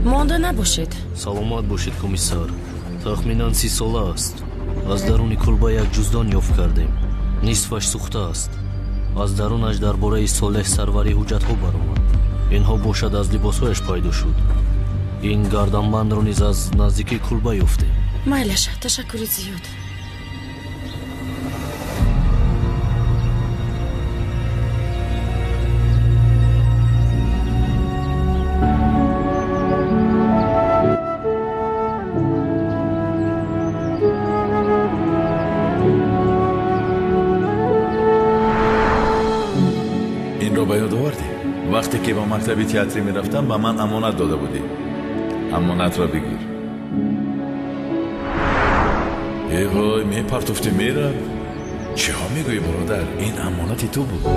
مانده نباشید. سلامت باشید کمیسر. تخمیناً 30 ساله است. از درون کلبه یک جزدان یافت کردیم. نصفش سوخته است. از درونش درباره صالح سروری حجت‌ها برآمد. اینها باشد از لباسهایش پیدا شد. این گردنبند را نیز از نزدیکی کلبه یافتیم. مایلش تشکری زیاد. وقتی که با مکتب تئاتری میرفتم به من امانت داده بودی. امانت را بگیر. ای وای میپرتفتی میره. چه ها میگویی برادر؟ این امانتی تو بود.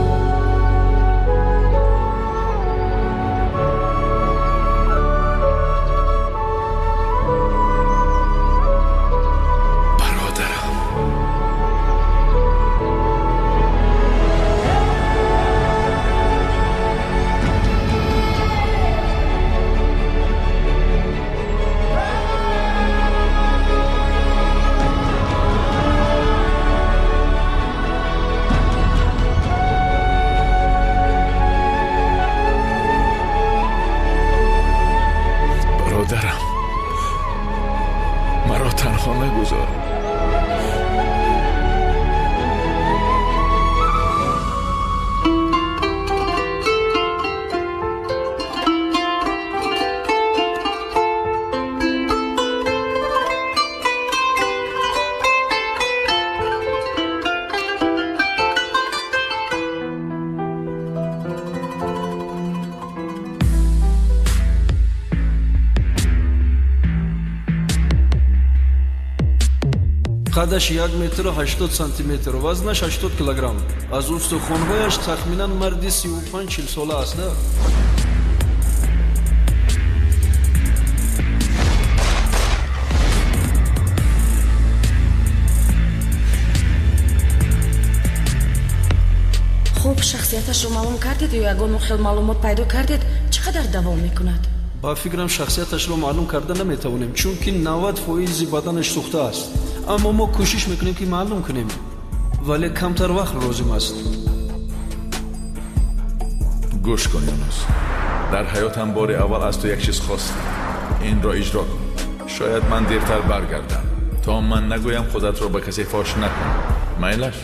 قدش 1 متر و 80 سانتی متر و وزنش 80 کیلوگرم. از استخوان‌هایش تخمیناً مردی 35-40 ساله است. خب شخصیتش رو معلوم کردید یا یگان خیلی معلومات پیدا کردید؟ چقدر دوام میکند؟ با فکرم شخصیتش رو معلوم کرده نمیتوانیم چون که 90% بدنش سوخته است. اما ما کوشش میکنیم که معلوم کنیم ولی کمتر وقت لازم است. گوش کن یونس. در حیاتم بار اول از تو یک چیز خواستم. این را اجرا کن. شاید من دیرتر برگردم تا من نگویم خودت را به کسی فاش نکن. میلش؟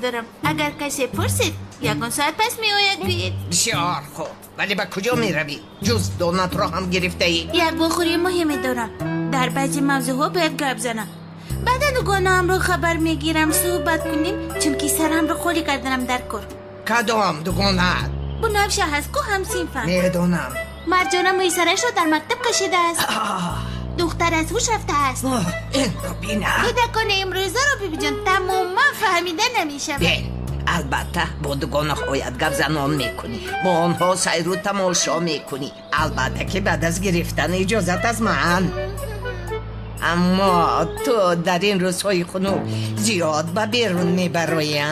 دارم. اگر کسی پرسید 1 ساعت پس می آید بیید. بسیار خوب. ولی به کجا می روی؟ جز دونات را هم گرفته ای؟ یک بخوری مهمی دارم. در بعضی موضوع ها باید گپ زنم. بعدا دوگانه‌ام رو خبر میگیرم صحبت کنیم چون که سرم رو خوری کردنم در کار. کدام دوگانه؟ بنفشه هست که هم صنفم. میدونم. مرجانه مویسرش رو در مکتب کشیده است. دختر از هوش رفته است. این رو بینم. کودکان امروزه رو بیبی جان تماما فهمیده نمیشه. البته با دوگانه باید گپ زنان میکنی. با آنها سیر و تماشا میکنی. البته که بعد از گرفتن اجازت از من. اما تو در این روزهای خنک زیاد به بیرون میبروی.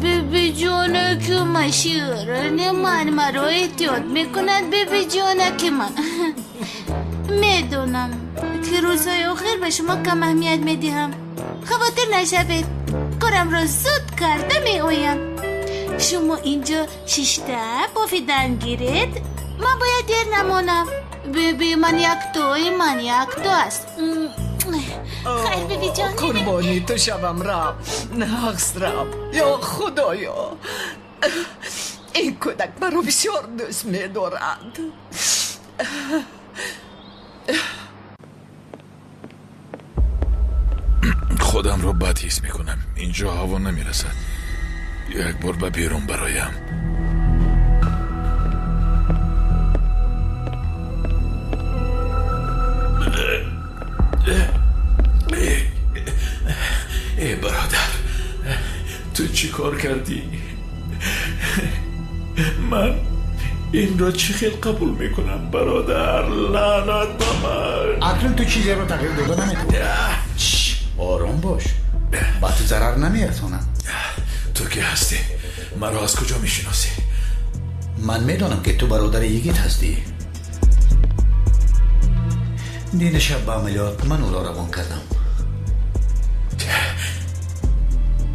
بیبی جانه که من شیرانه من مرا احتیاط میکند. بیبی جانه که من میدونم که روزهای آخر به شما کم اهمیت میدهم. خاطر نشوید کارم را زود کرده میآیم. شما اینجا شیشته پافیدن گیرید. من باید دیر نمانم. بیبی من یک تو است. خیر بیبی جان. قربانی تو شوم رب. نقص رب. یا خدایا این کودک مرا بسیار دوست می‌دارد. خدا خودم رو بد حس میکنم. اینجا هوا نمیرسد. یک بار به بیرون برایم. ای برادر، تو چی کار کردی؟ من این را چه خیلی قبول میکنم برادر. لعنت به من. اکنون تو چیزی رو تغییر داده نمیکنی. آرام باش، با تو ضرر نمیرسونم. تو که هستی؟ مرا از کجا میشناسی؟ من میدونم که تو برادر یگیت هستی. دین شب به عملیات من او را روان کردم.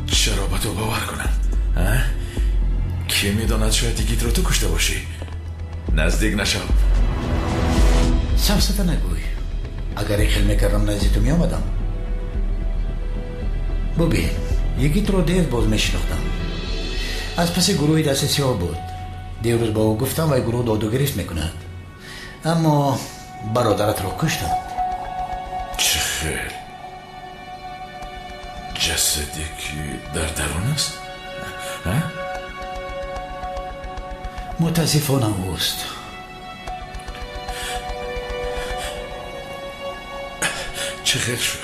چرا با تو باور کنم؟ کی میداند شاید یگیت رو تو کشته باشی؟ نزدیک نشو. سفسته نگوی. اگر این خیل میکردم نزدیک تو میامدم. ببین، یگیت رو دیر باز میشناختم. از پس گروهی دست سیاه بود. دیروز با او گفتم و گروه داد و گریست میکند. اما برادرت رو کشتند. چه خیل؟ جسدی که در درون است؟ متاسفانه اوست. چه خیل شد؟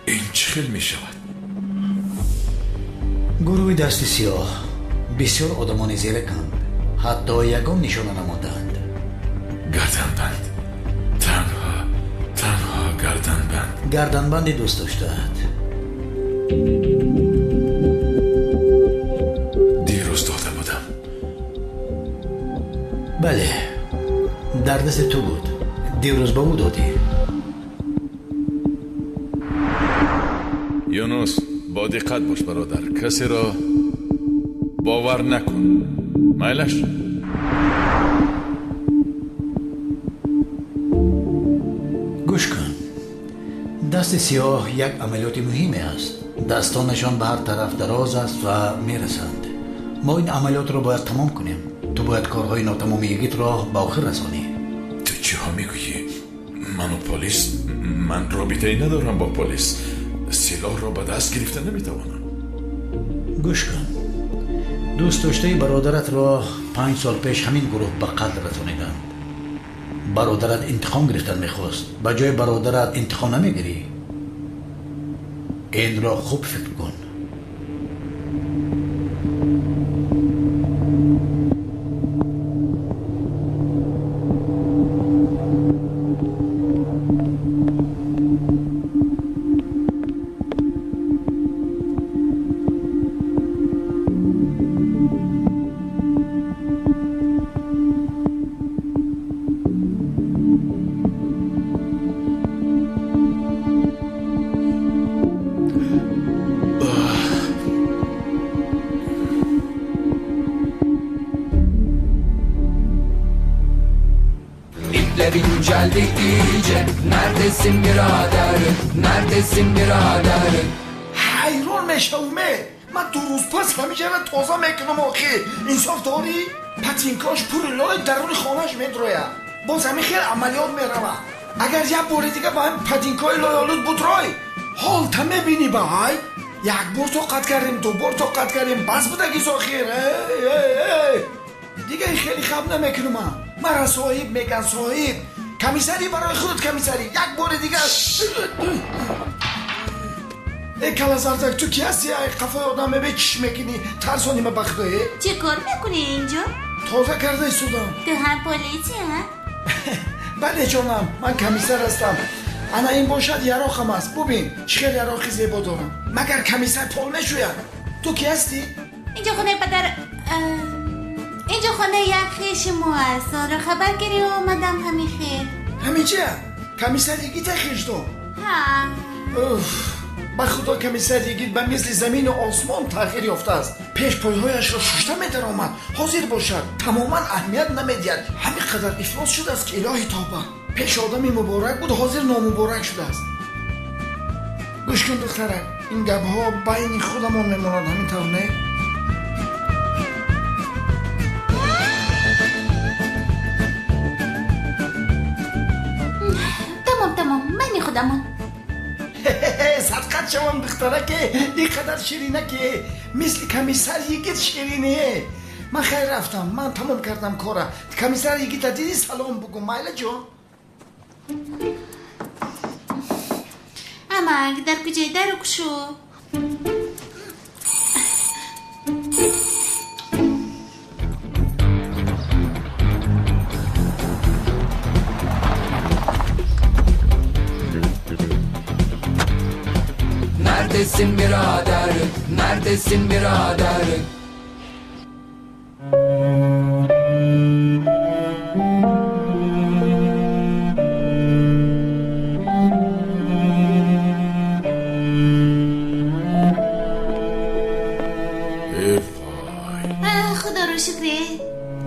این چه خیل می شود؟ گروه دست سیاه بسیار آدمان زیرک کند. حتی یگان نشانه نمودند. گردنبند. تنها گردنبند. گردنبندی دوست داشتند. دیروز داده بودم. بله، در دست تو بود. دیروز با او دادی. یونس، با دقت باش برادر. کسی را باور نکن. میلش. گوش کن. دست سیاه یک عملیات مهمی است. دستانشان به هر طرف دراز است و میرسند. ما این عملیات رو باید تمام کنیم. تو باید کارهای ناتمام یگیت را به آخر رسانی. تو چی ها میگویی؟ من و پلیس؟ من رابطه ای ندارم با پلیس. سلاح را به دست گرفته نمیتوانم. گوش کن. دوست داشته برادرت را 5 سال پیش همین گروه به قتل رسانیدند. برادرت انتقام گرفتن میخواست. به جای برادرت انتقام نمیگیری. این را خوب فکر کن. geldi iyice. Neredesin birader? Neredesin birader? حیران میشومه. من 2 روز پس همیشه را تازه میکنم آخی. انصاف داری؟ پتینکاش پول لای درون خانهش میدرویه. باز همین خیلی عملیات میروه. اگر یه بار دیگه با هم پتینکای لای آلود بود رای حال تا میبینی با های یک بار توقت کردیم 2 بار توقت کردیم بس بوده گیز آخیر. دیگه خیلی خب نمیکنم. مرا صاحب میگن صاحب. کمیسری برای خود کمیسری. یک بار دیگه ای کلازردک تو کی هستی؟ ای قفای آدم به چش میکنی ترسانی ما بخدایی؟ چه کار میکنی اینجا؟ تازه کرده سودم. تو هم پلیسی ها؟ بله جانم من کمیسر هستم. انا این باشد یراقم است. ببین چقدر یراقی زیبا دارم. مگر کمیسر پول میشوید. تو کی هستی؟ اینجا خونه پدر اینجا خونه یک خیش ما است. آره خبر گیری آمدم همین خیر. همین چیه؟ کمیسر یگیت خیش دو؟ ها به خدا کمیسر یگیت به مثل زمین و آسمان تغییر یافته است. پیش پایهایش را ششته میدر آمد. حاضر باشد تماما اهمیت نمیدید. همین قدر افلاس شده است که الهی توبه. پیش آدمی مبارک بود حاضر نامبارک شده است. گوش کن دخترک این گپ ها بین خودمان میماند. همین طور نه؟ تمام بین خودمان. صدقت شوم دختره که اینقدر شیرینه که مثل کمیسر یگیت شیرینه. من خیر رفتم، من تمام کردم کاره. کمیسر یگیت دیدی سلام بگو مایلا جان. اما در کجای در کشو؟ Neredesin birader? Neredesin birader? خدا رو شکره.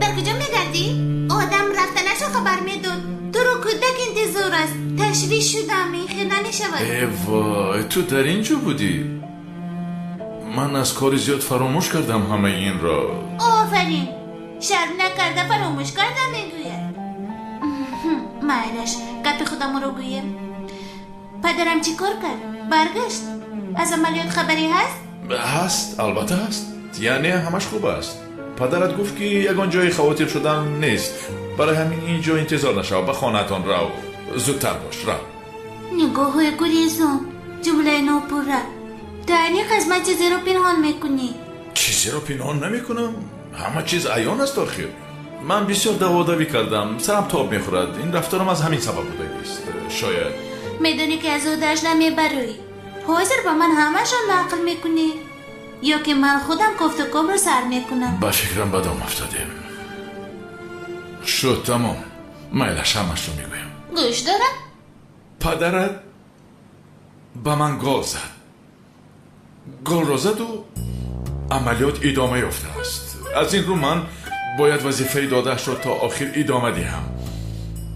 در کجا میگردی؟ آدم رفتنشو خبر میدون. تو رو کودک انتظار است. تشویش شدم این خیر نمیشود. وای تو در اینجا بودی؟ من از کاری زیاد فراموش کردم همه این را. آفرین، شرم نکرده فراموش کردم میگوید. مایلش گپ خودم رو گویم. پدرم چی کار کرد؟ برگشت؟ از عملیات خبری هست؟ هست، البته هست. یعنی همش خوب است. پدرت گفت که یگان جای خواطر شدن نیست. برای همین اینجا انتظار نشو، به خانه‌تان رو. زودتر باش، رو. نگاه های گریزون، جمله ناپوره. تو اینی قسمت چیزی رو پنهان میکنی؟ چیزی رو پنهان نمیکنم. همه چیز عیان است آخر. من بسیار دوادوی کردم، سرم تاب میخورد. این رفتارم از همین سبب بوده است. شاید میدونی که از اودش نمیبروی. حاضر با من همشون نقل میکنی یا که من خودم گفتگوم رو سر میکنم؟ با فکرم بدم افتادیم. شد تمام. میلش همش رو میگویم. گوش دارم؟ پدرت با من گل زد. گل را زد و عملیات ادامه یافته است. از این رو من باید وظیفه دادهش را تا آخر ادامه دهم.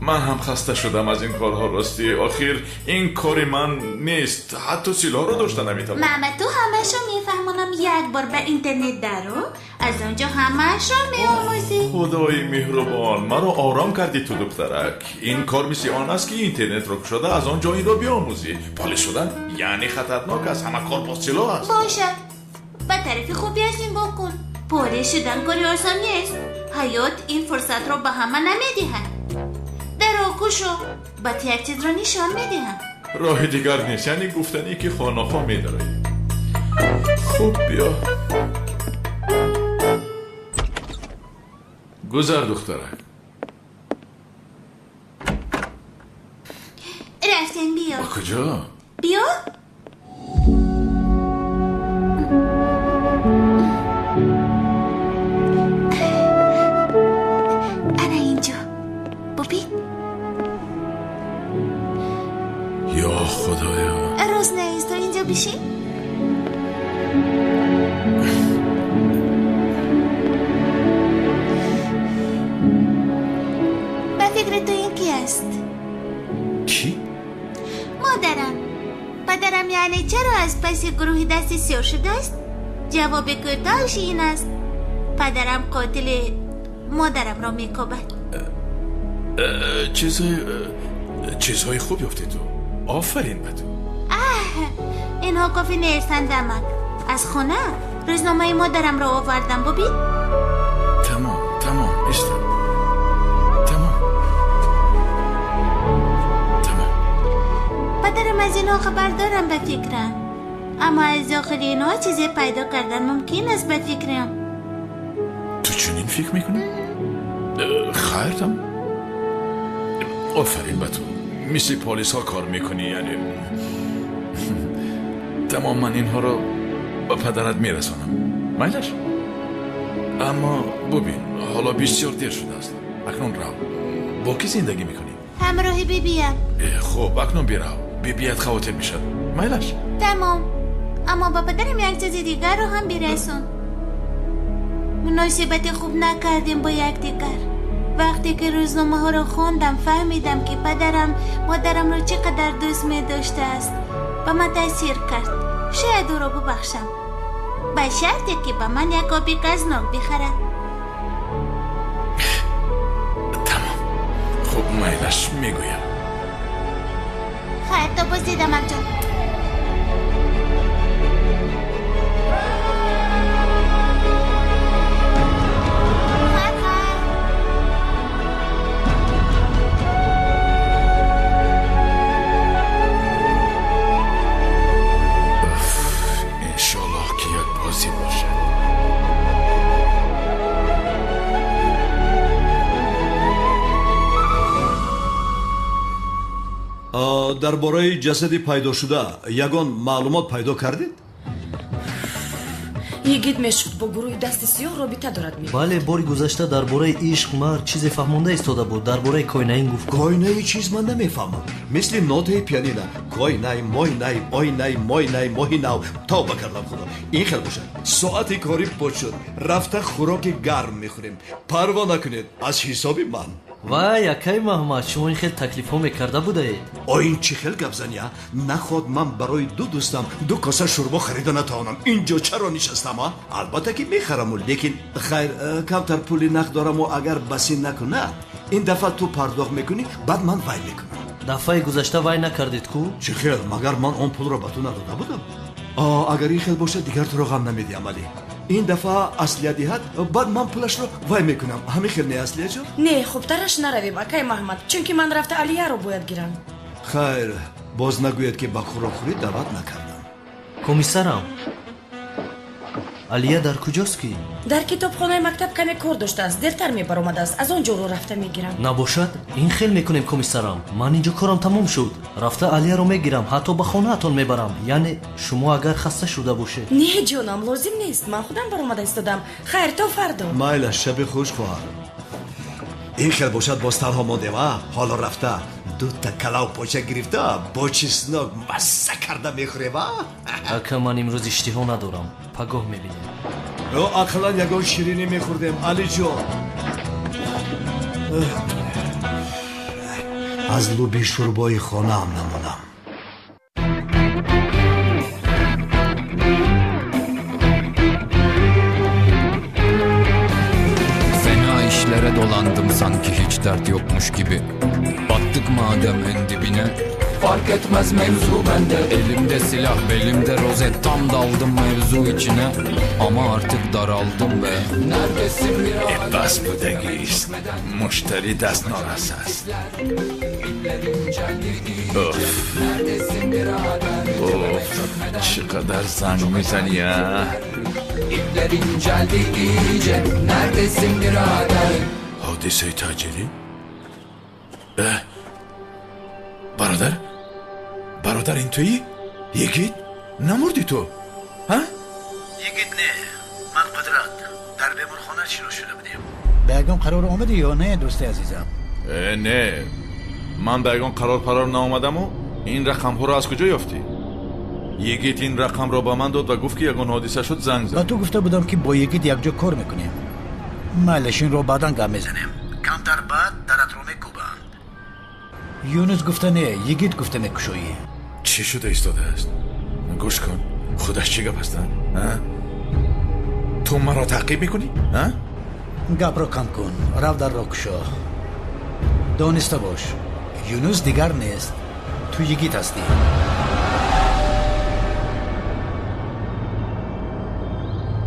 من هم خسته شدم از این کارها. راستی آخر این کار من نیست. حتی سلاح رو داشته نمیتونم. ماما تو همشو میفهمونم. یک بار به اینترنت درو از اونجا همشو میآموزی. خدای مهربان مرا آرام کردی تو دخترک. این کار مثل آن است که اینترنت رو شده از آنجا این رو بیاموزی. پالیش شدن یعنی خطرناک است. همه کار با سلاح است. باشه به طرف خوبی از این بکن. پالیش شدن کاری آسان نیست. حیات این فرصت رو به همه نمیدهد. در آکوشو باید یک چیز رو نشان میدهم. راه دیگر نیست. یعنی گفتنی که خانه میداری. خوب بیا گذر دختره. رفتن بیا. با کجا؟ بیا. انا اینجا ببین. یا خدایا. روز نیست تو اینجا بشین. به فکر تو این کی است؟ کی؟ مادرم. پدرم یعنی چرا از پس گروهی دستی سیاه شده است؟ جواب کوتاهش این است پدرم قاتل مادرم را میکوبد. چیزهای خوبی افته تو. آفرین به تو. اینها کافی نیستند دمک. از خونه روزنامه مادرم را آوردم ببین. تمام اشتم. تمام. پدرم از اینها خبر دارم به فکرم. اما از داخل اینها چیزی پیدا کردن ممکن است به فکرم. تو چنین فکر میکنی؟ خیر تمام. آفرین به تو. مثل پالیس ها کار میکنی یعنی. تمام من اینها رو با پدرت میرسانم. میلش؟ اما ببین حالا بسیار دیر شده است. اکنون رو با کی زندگی میکنی؟ همراهی ببیم. خب اکنون بیرو. بیت خواطر میشد. میلش؟ تمام. اما با پدرم یک چیز دیگر رو هم برسون. مناسبت خوب نکردیم با یک دیگر. وقتی که روزنامه ها رو خوندم فهمیدم که پدرم مادرم رو چقدر دوست می داشته است. به من تاثیر کرد. شاید او رو ببخشم به شرطی که به من یک آبی گازناک بخره. تمام. خب میلش میگویم. خیر تا بازدیدم جان. дар бораи ҷасади пайдошуда ягон маълумот пайдо кардед? Йигит мешуд бо гурӯҳи дасти сиёҳ робита дорад мегӯяд. бале бори гузашта дар бораи ишқ мард чизе фаҳмонда истода буд. дар бораи койнаин гуфт. койнаи чиз ман намефаҳмам. мисли нотаи пианино. койнай мойнай ойнай мойнай моҳи нав. тавба кардам худо. ин хел бошад. соати кори поч шуд. рафта хӯроки гарм мехӯрем. парво накунед аз ҳисоби ман. вай акай маҳмад, шумо ин хел таклифҳо мекарда будаед? ин чӣ хел гапзания? наход ман барои ду дӯстам ду коса шӯрбо харида натавонам. инҷо чаро нишастам? албатта ки мехараму, лекин хайр камтар пули нақд дораму агар басин накунад ин дафъа ту пардохт мекунӣ, баъд ман вай мекунам. дафъаи гузашта вай накардед ку? чӣ хел, магар ман он пулро ба ту надода будам? агар ин хел бошад дигар туро ғам намедиҳам. алӣ ин дафъа аслия диҳад, баъд ман пулашро вай мекунам. ҳамин хел не аслия ҷон? Не, хубтараш наравем акай маҳмад, чунки ман рафта алияро бояд гирам. хайр, боз нагӯед ки ба хӯрокхӯрӣ даъват накардам. комиссарам, алия дар куҷост ки? дар китобхонаи мактаб каме кор доштааст, дертар мебаромадааст, аз он ҷоро рафта мегирам. набошад, ин хел мекунем комиссарам. ман инҷо корам тамом шуд. рафта алияро мегирам, ҳатто ба хонаатон мебарам. яъне шумо агар хаста шуда бошед. Не ҷонам, лозим нест, ман худам баромада истодам. хайр, то фардо. майла, шаби хуш хоҳар. ин хел бошад боз танҳо мондема. ҳоло рафта дута калав поча гирифта бо чеснок масса карда мехӯрема. ака ман имрӯз иштиҳо надорам, пагоҳ мебинем. ақлан ягон ширинӣ мехӯрдем алиҷон. аз луби шӯрбои хонаам намонам. Fena işlere dolandım sanki hiç dert yokmuş gibi. Battık madem en dibine. Fark etmez mevzu bende. Elimde silah, belimde rozet. Tam daldım mevzu içine. Ama artık daraldım be. Neredesin birader? بس بودگیست مشتری دست نارس است. چقدر زنگ میزنی ها؟ İpler inceldi iyice. Neredesin birader? حادثه تاجری؟ برادر؟ برادر این تویی؟ یگید؟ نمردی تو؟ ها؟ یگید نه من قدرت در بیمارخانه شروع شده بودیم. به یگان قرار آمدی یا نه دوست عزیزم؟ نه من به یگان قرار نامدم و این رقم ها رو از کجا یافتی؟ یگید این رقم رو با من داد و گفت که یگان حادثه شد زنگ زد. با تو گفته بودم که با یگید یک جا کار میکنیم. مالشین رو بعداً گام میزنیم. کمتر بعد درت رو میکوبند. یونس گفته نه، یگید گفته میکشویی. چی شده ایستاده است؟ گوش کن، خودش چی گپ هستن؟ تو مرا تعقیب میکنی؟ گپ رو کم کن، رو در رو کشو. دانسته باش، یونس دیگر نیست، تو یگید هستی.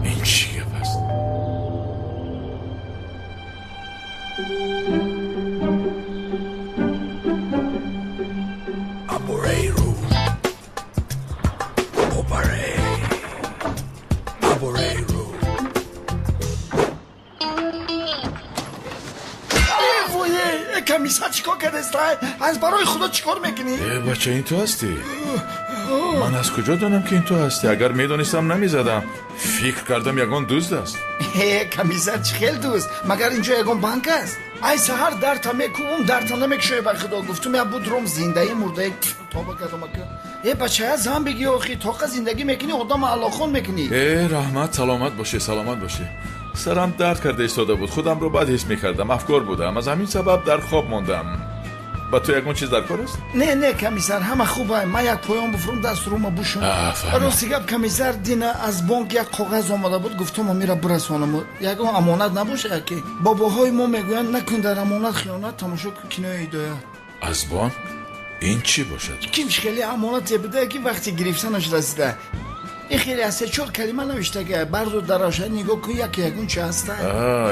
این چی گپ است؟ کمیسر چیکار کرده است؟ از برای خدا چیکار میکنی؟ بچه این تو هستی؟ من از کجا دانم که این تو هستی؟ اگر میدونستم نمیزدم. فکر کردم یگان دوست است. کمیسر چی خیلی دوست؟ مگر اینجا یگان بانک است؟ ای سهر درتا میکوم درتا نمیکشوی بر خدا گفتم یا بودروم زنده مرده توبه کردم اکر. بچه ها زن بگی آخی توقع زندگی میکنی آدم علاخون میکنی. رحمت سلامت باشه سلامت باشه. سرم درد کرده ایستاده بود، خودم رو بد حس میکردم، افکار بودم، از همین سبب در خواب ماندم. با تو یکون چیز در کار است؟ نه کمیسر همه خوبه. من یک پایان بفرم دست رو ما بوشم. راستی گپ کمیسر دینا از بانک یک کاغذ آمده بود گفتم میرا برسونم. یگان امانت نباشه که باباهای ما میگویند نکن در امانت خیانت. تماشا کن کنایه هدایت. از بانک این چی باشد؟ کیمش خیلی امانت بده که وقتی گرفتنش رسیده. این خیلی از 4 کلمه نوشته که بردو در روشنی نگاه کن یگون چه هسته.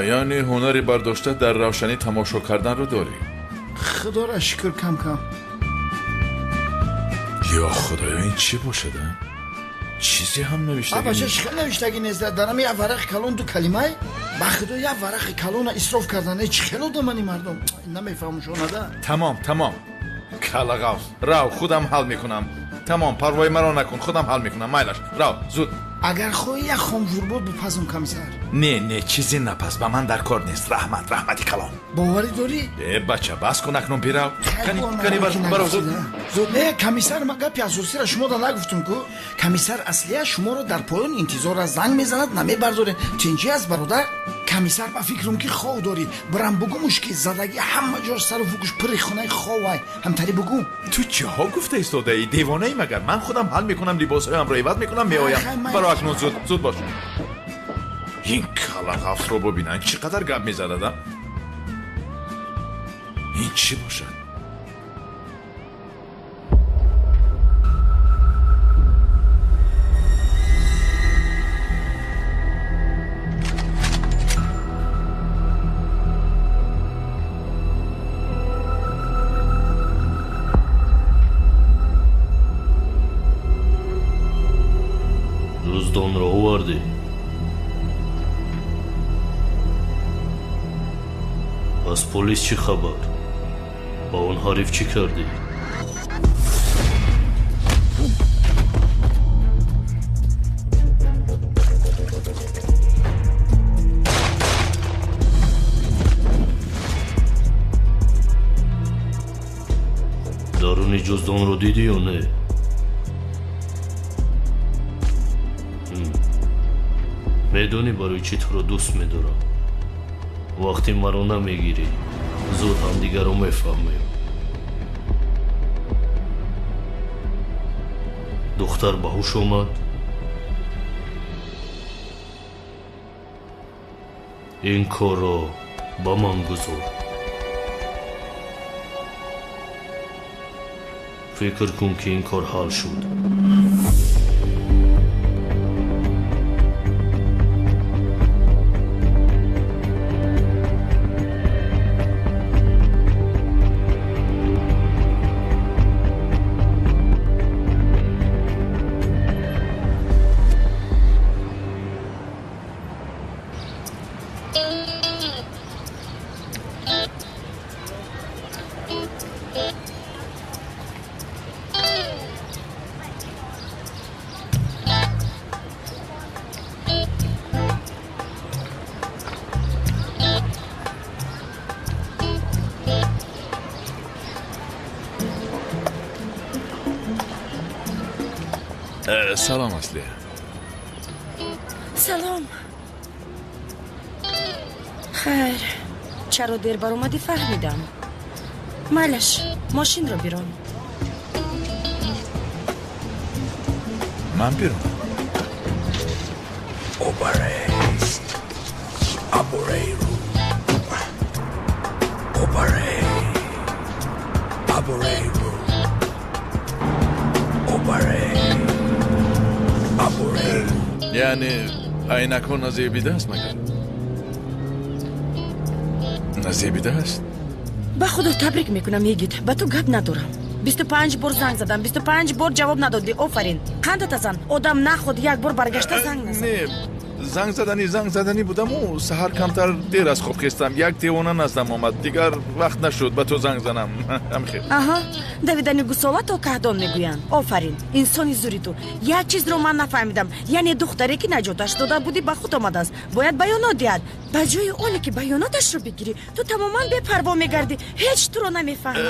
یعنی هنری برداشته در روشنی تماشا کردن رو داری؟ خدا را شکر کم یا خدایا این چی باشه ده؟ چیزی هم نوشته گی نیست؟ خیلی نوشته گی نیست. دارم یه ورق کلون 2 کلمه با خدا یه ورق کلون اصراف کردن. چی خیلی آدمانی مردم نمیفهمشون ده. تمام کلاغاف راو خودم حل میکنم تمام پروای مرا نکن خودم حل میکنم مایلش راو زود اگر خواهی یک خامجور بود بپزم کمیسر نه چیزی نپس با من در کار نیست رحمتی کلام باوری داری؟ بچه بس کن اکنون پیراو کنی برو زود نه کمیسر ما گپی اساسی را شما را نگفتم که کمیسر اصلی شما را در پایان انتظار از زنگ میزند نمیبرداره چنجی است برادر کمیسر با فکرم که خواه داری برم بگومش که زدگی همه جا سر و فوقش پری خونه خواه همتری بگو تو چه ها گفته ایستاده ای دیوانه ای مگر من خودم حل میکنم لباس هایم را عوض میکنم میآیم برو اکنون زود باش این کلاغاف رو ببینن چقدر گپ میزدم این چی باشد روزدان را آوردی از پلیس چی خبر؟ با اون حریف چی کردی؟ درونی جزدان رو دیدی یا نه؟ میدونی برای چی تو رو دوست میدارم وقتی مرا نمیگیری زود هم دیگر رو میفهمیم دختر باهوش اومد این کار رو با من گذار فکر کن که این کار حل شد سلام اصلی سلام خیر چرا دیر بر اومدی فهمیدم مالش ماشین رو بیرون من بیرون یعنی عینک‌ها نزیبیده است مگر؟ نزیبیده است؟ با خدا تبریک میکنم یگید با تو گپ ندارم 25 بار زنگ زدم 25 بار جواب ندادی آفرین قندت ازن آدم نخود یک بار برگشته زنگ نزد نه زنگ زدنی بودم و سحر کمتر دیر از خواب خستم یک دیوانه نزدم آمد دیگر وقت نشد به تو زنگ زنم همخیر آها دویدنی گسالت و کهدان میگوین آفرین انسانی زوری تو یک چیز رو من نفهمیدم یعنی دختری که نجاتش داده بودی به خود آمده است باید بیانات دهد به جای اونی که بیاناتش رو بگیری تو تماما بی‌پروا میگردی هیچ تو رو نمیفهمم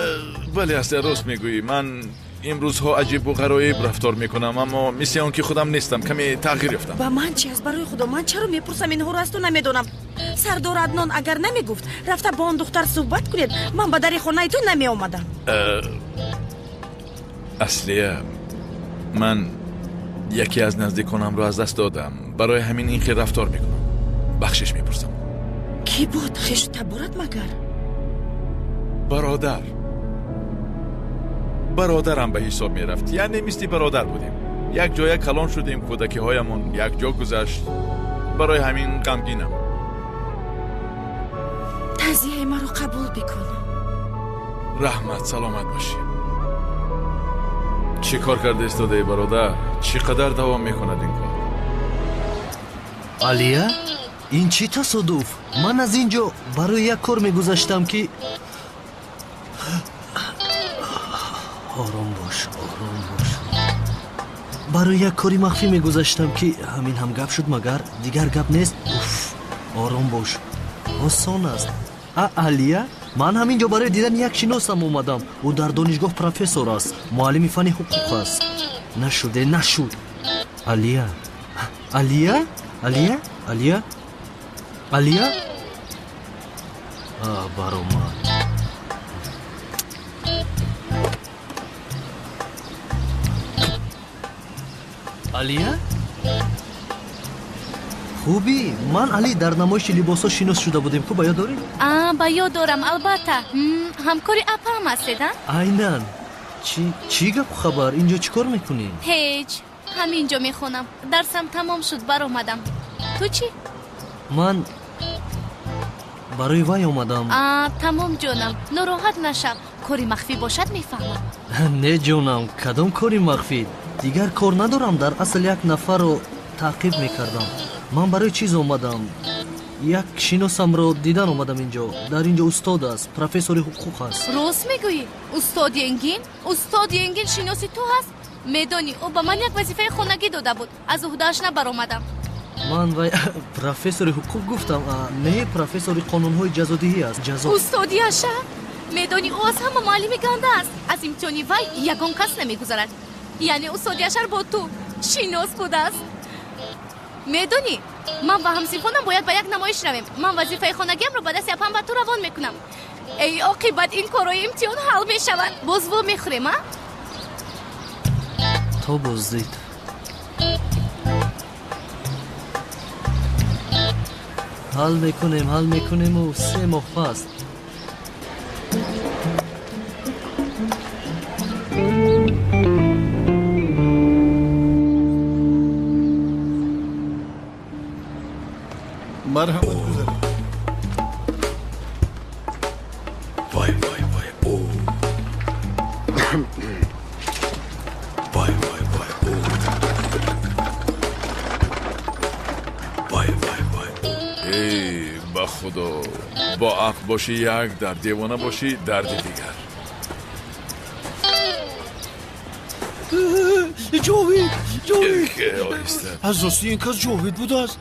ولی اصلا راست میگویی من امروز ها عجیب و غریب رفتار میکنم اما مثل اون که خودم نیستم کمی تغییر یافتم با من چی از برای خدا من چرا میپرسم اینها رو از تو نمیدونم سردار عدنان اگر نمیگفت رفته با اون دختر صحبت کنید من به در خونه تو نمی اومدم اصلیه من یکی از نزدیکانم رو از دست دادم برای همین این خیلی رفتار میکنم بخشش میپرسم کی بود خیش تبورت مگر برادرم به حساب میرفت یعنی مثل برادر بودیم یک جای کلان شدیم کودکی هایمون یک جا گذشت برای همین غمگینم تعزیه ما رو قبول بکن رحمت سلامت باشی چی کار کرده استاده برادر چقدر دوام میکند این کار علیه این چی تصادف من از اینجا برای یک کار میگذشتم که آرام باش آرام باش. برای یک کاری مخفی میگذاشتم که همین هم گپ شد مگر دیگر گپ نیست. اوف آرام باش آسان است. علیا من همینجا برای دیدن یک شناسم اومدم. او در دانشگاه پروفسور است، معلم فن حقوق است. نشد علیا علیا علیا علیا علیا برو من علیا خوبی؟ من علی در نمایش لباسا شناس شده بودیم. خوب یاد داری؟ با یاد دارم البته. همکاری اپام هستیدن؟ عیناً. چی گپ خبر؟ اینجا چیکار میکنی؟ هیچ، همینجا میخونم. درسم تمام شد بر اومدم. تو چی؟ من برای وای اومدم. تمام جونم، ناراحت نشم. کاری مخفی باشد میفهمم. نه جونم، کدام کاری مخفی؟ دیگر کار ندارم. در اصل یک نفر رو تعقیب میکردم. من برای چیز اومدم. یک شناسم رو دیدن اومدم اینجا. در اینجا استاد است، پروفسور حقوق است. راست میگویی؟ استاد ینگین؟ استاد ینگین شناسی تو هست؟ میدانی او به من یک وظیفه خانگی داده بود، از عهده‌اش نبر اومدم. من و پروفسور حقوق گفتم، نه پروفسور قانون‌های جزادهی است. جزا استادیشه؟ میدانی او از همه معلم گنده است. از امتحانی وای یگان کس نمیگذارد. یعنی استادیشه با تو شناس بوده است. میدونی من و همسیفانم باید به یک نمایش رویم. من وظیفه خانگیم رو به دست اپم و تو روان میکنم. ای عاقبت این کارای امتحان حل میشود. باز و میخوریم ها؟ تو بازدید حل میکنیم و 3 ماه پس مرحمت گذاریم. وای او وای او وای ای با خدا، با عقل باشی یک در، دیوانه باشی درد دیگر. جاوید از راستی این کس جاوید بوده است.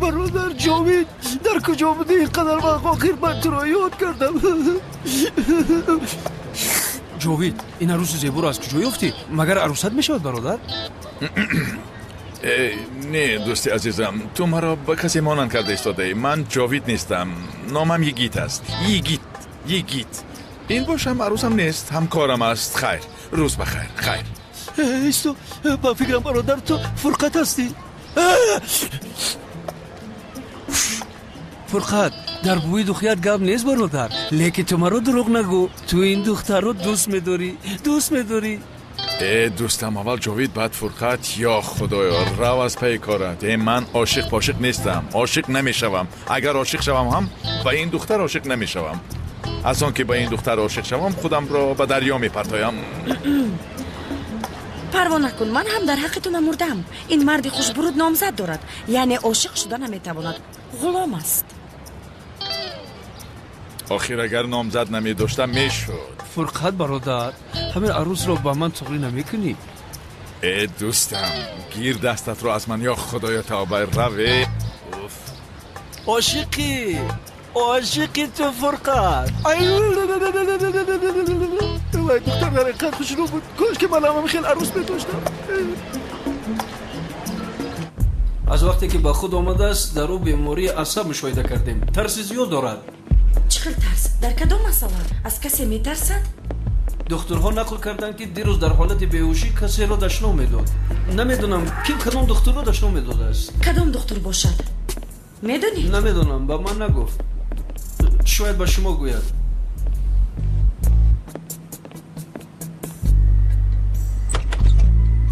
برادر جاوید در کجا بودی؟ اینقدر وقت آخر من تو را یاد کردم. جاوید این عروس زیبا را از کجا یافتی؟ مگر عروست میشود برادر؟ نه دوستی عزیزم، تو مرا به کسی مانند کرده ایستاده. من جاوید نیستم، نامم یگیت است. یگیت این باشم عروسم نیست، همکارم است. خیر، روز بخیر. خیر ایستو، با فکرم برادر تو فرقت هستی. فرقت در بوی دختر گپ نیست برادر، لیکن تو مرا دروغ نگو. تو این دختر رو دوست میداری. دوستم اول جاوید، بعد فرقت. یا خدایا رو از پی کارت. من عاشق پاشق نیستم، عاشق نمیشوم. اگر عاشق شوم هم به این دختر عاشق نمیشوم. از آن که به این دختر عاشق شوم خودم را به دریا میپرتایم. پروا نکن، من هم در حقتون مردم. این مرد خوشبرود نامزد دارد، یعنی عاشق شدن نمیتواند، غلام است. آخر اگر نامزد نمی داشتم میشد. فرقت برادر، همین عروس رو با من تقری نمی کنی؟ دوستم گیر دستت رو از من. یا خدایا توبه روی. عاشقی تو فرقت. وای دختر در اینقدر خوش رو بود، کاش که من هم خیلی عروس بداشتم. از وقتی که با خود آمده است در او بیماری عصب مشاهده کردیم. ترس زیاد دارد. چقدر ترس؟ در کدام مسئله؟ از کسی میترسد؟ دکترها نقل کردند که دیروز در حالت بیهوشی کسی را دشنام میداد. نمیدونم کدام دکتر را دشنام میداده است. کدام دکتر باشد؟ میدونی؟ نمیدونم، با من نگفت. شاید با شما گوید.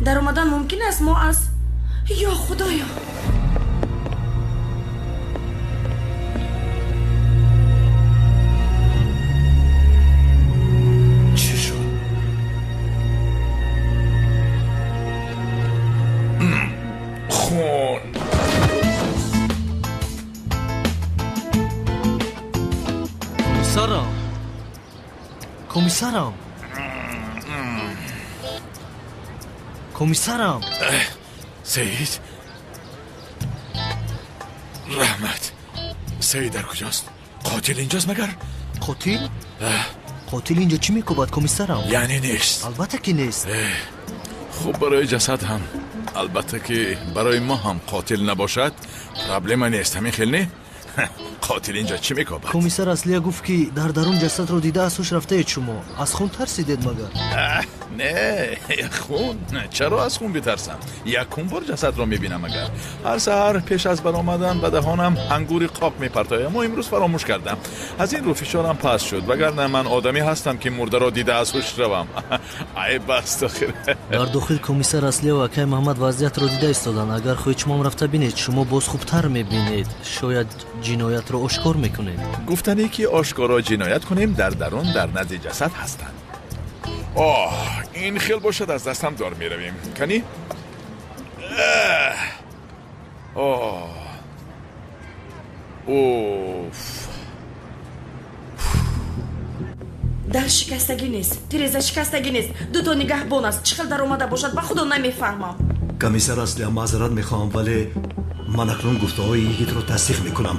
در اومدن ممکن است ما از... یا خدایا، چی شد؟ خون. کمیسرم комиссарам. سعید رحمت سعید در کجاست؟ قاتل اینجاست مگر؟ قاتل اینجا چی میکوبد комиссарам؟ یعنی نیست. البته که نیست. خب برای جسد هم البته که برای ما هم قاتل نباشد پرابلم نیست. همین خیلی نه؟ قاتل اینجا چی میکوبد؟ комиссар اصلیه گفت که در درون جسد رو دیده از هوش رفته اید شما. از خون ترسیدید مگر؟ نه خون؟ چرا از خون بترسم؟ یکم بار جسد رو میبینم. اگر هر سحر پیش از برآمدن به دهانم انگوری قاپ میپرتایم. ما امروز فراموش کردم. از این رو فشارم پس شد. وگرنه من آدمی هستم که مرده را دیده از هوش روم. ای بس خیره. در داخل комиссар اصلیه و اکای محمد وضعیت رو دیده ایستادن. اگر خود شما رفته بینید شما باز خوبتر میبینید. شاید جنایت رو آشکار میکنید. گفتنی که آشکارا جنایت کنیم در درون در نزد جسد هستند. این خیل باشد از دستم دار میرویم. کنی؟ در شکستگی نیست. تریزه شکستگی نیست. دو تا نگهبان است. چخل در اومده باشد به خدا نمیفهمم. کمیسر اصلی معذرت میخوام ولی من اکنون گفته های یگید رو تصدیق میکنم.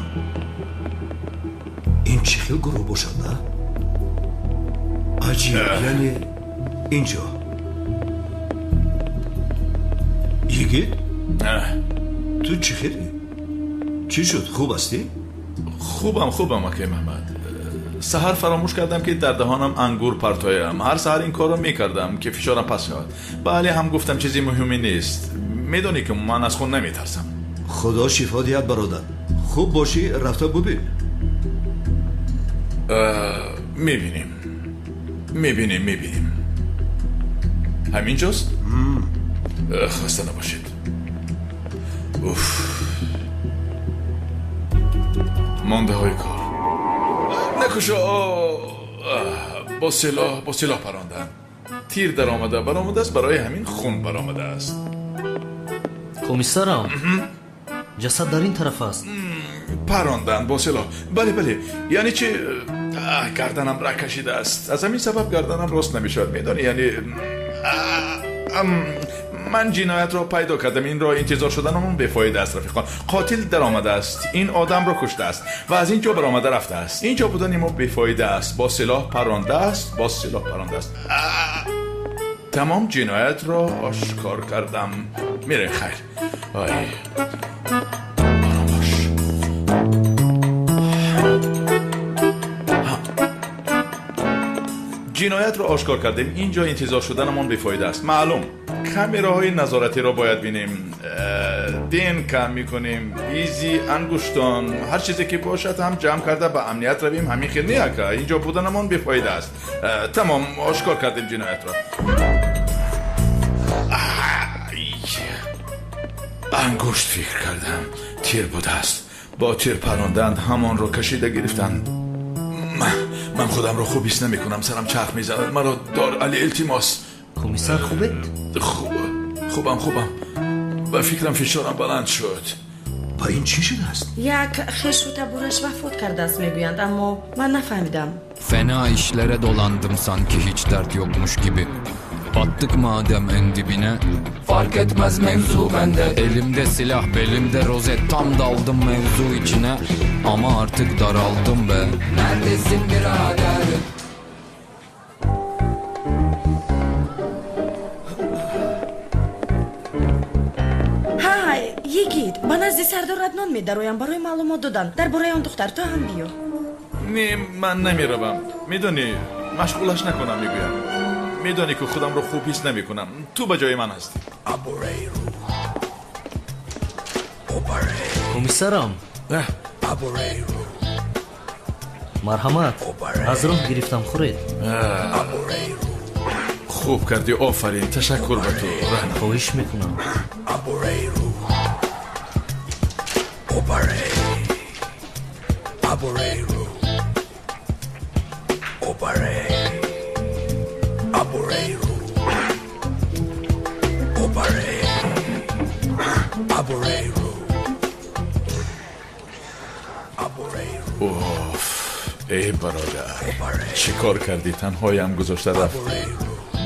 این چخل گروه باشد نه؟ عجیب. یعنی اینجا یگید؟ تو چی خیلی؟ چی شد؟ خوب هستی؟ خوبم اکی محمد. سحر فراموش کردم که در دهانم انگور پرتایم. هر سحر این کار رو میکردم که فشارم پس شد. بله هم گفتم چیزی مهمی نیست. میدونی که من از خون نمیترسم. خدا شفا دهد برادر. خوب باشی رفته ببین. میبینیم. همینجاست؟ خسته نباشید. مانده های کار نکشو. با سلاح پراندن. تیر در آمده است. برای همین خون برآمده است. комиссарам جسد در این طرف است. پراندن با سلاح. بله یعنی چی؟ گردنم را کشیده است. از همین سبب گردنم راست نمیشد. میدونی یعنی من جنایت را پیدا کردم. این را انتظار شدنمون بیفایده است رفیقان. قاتل در آمده است. این آدم را کشته است و از اینجا برآمده رفته است. اینجا بودن ما بیفایده است. با سلاح پرانده است. تمام جنایت را آشکار کردم. میره خیر. جنایت را آشکار کردیم. اینجا انتظار شدنمان بیفایده است. معلوم کامراهای نظارتی را باید بینیم. دین کم میکنیم. ایزی انگشتان هر چیزی که باشد هم جمع کرده به امنیت رویم. همین خیلی نیه که اینجا بودنمان بیفایده است. تمام آشکار کردیم جنایت را. انگشت فکر کردم تیر بوده است. با تیر پراندند. همان رو کشیده گرفتند. من خودم رو خوب حس نمی‌کنم. سرم چرخ می‌زند. مرا دار علی التماس. комиссар خوبه؟ خوبم. با فکرم فشارم بلند شد. با این چی شده است؟ یک خش و تبورش وفات کرده است میگویند اما من نفهمیدم. Fena işlere dolandım sanki hiç dert yokmuş gibi. Battık madem en dibine. Fark etmez mevzu bende. Elimde silah belimde rozet. Tam daldım mevzu içine. Ama artık daraldım be. Neredesin birader? های یگید با نزد سردار عدنان میدرویم برای معلومات دادن درباره آن دختر. تو هم بیو. نه من نمیروم. میدونی مشغولش نکنم. میگویم میدونی که خودم رو خوب حس نمیکنم. تو به جای من هستی. комиссарам مرحمت از راه گرفتم خورید. خوب کردی. آفرین. تشکر به تو. خواهش میکنم. ای برادر چی کار کردی؟ تنهایم گذاشته رفت.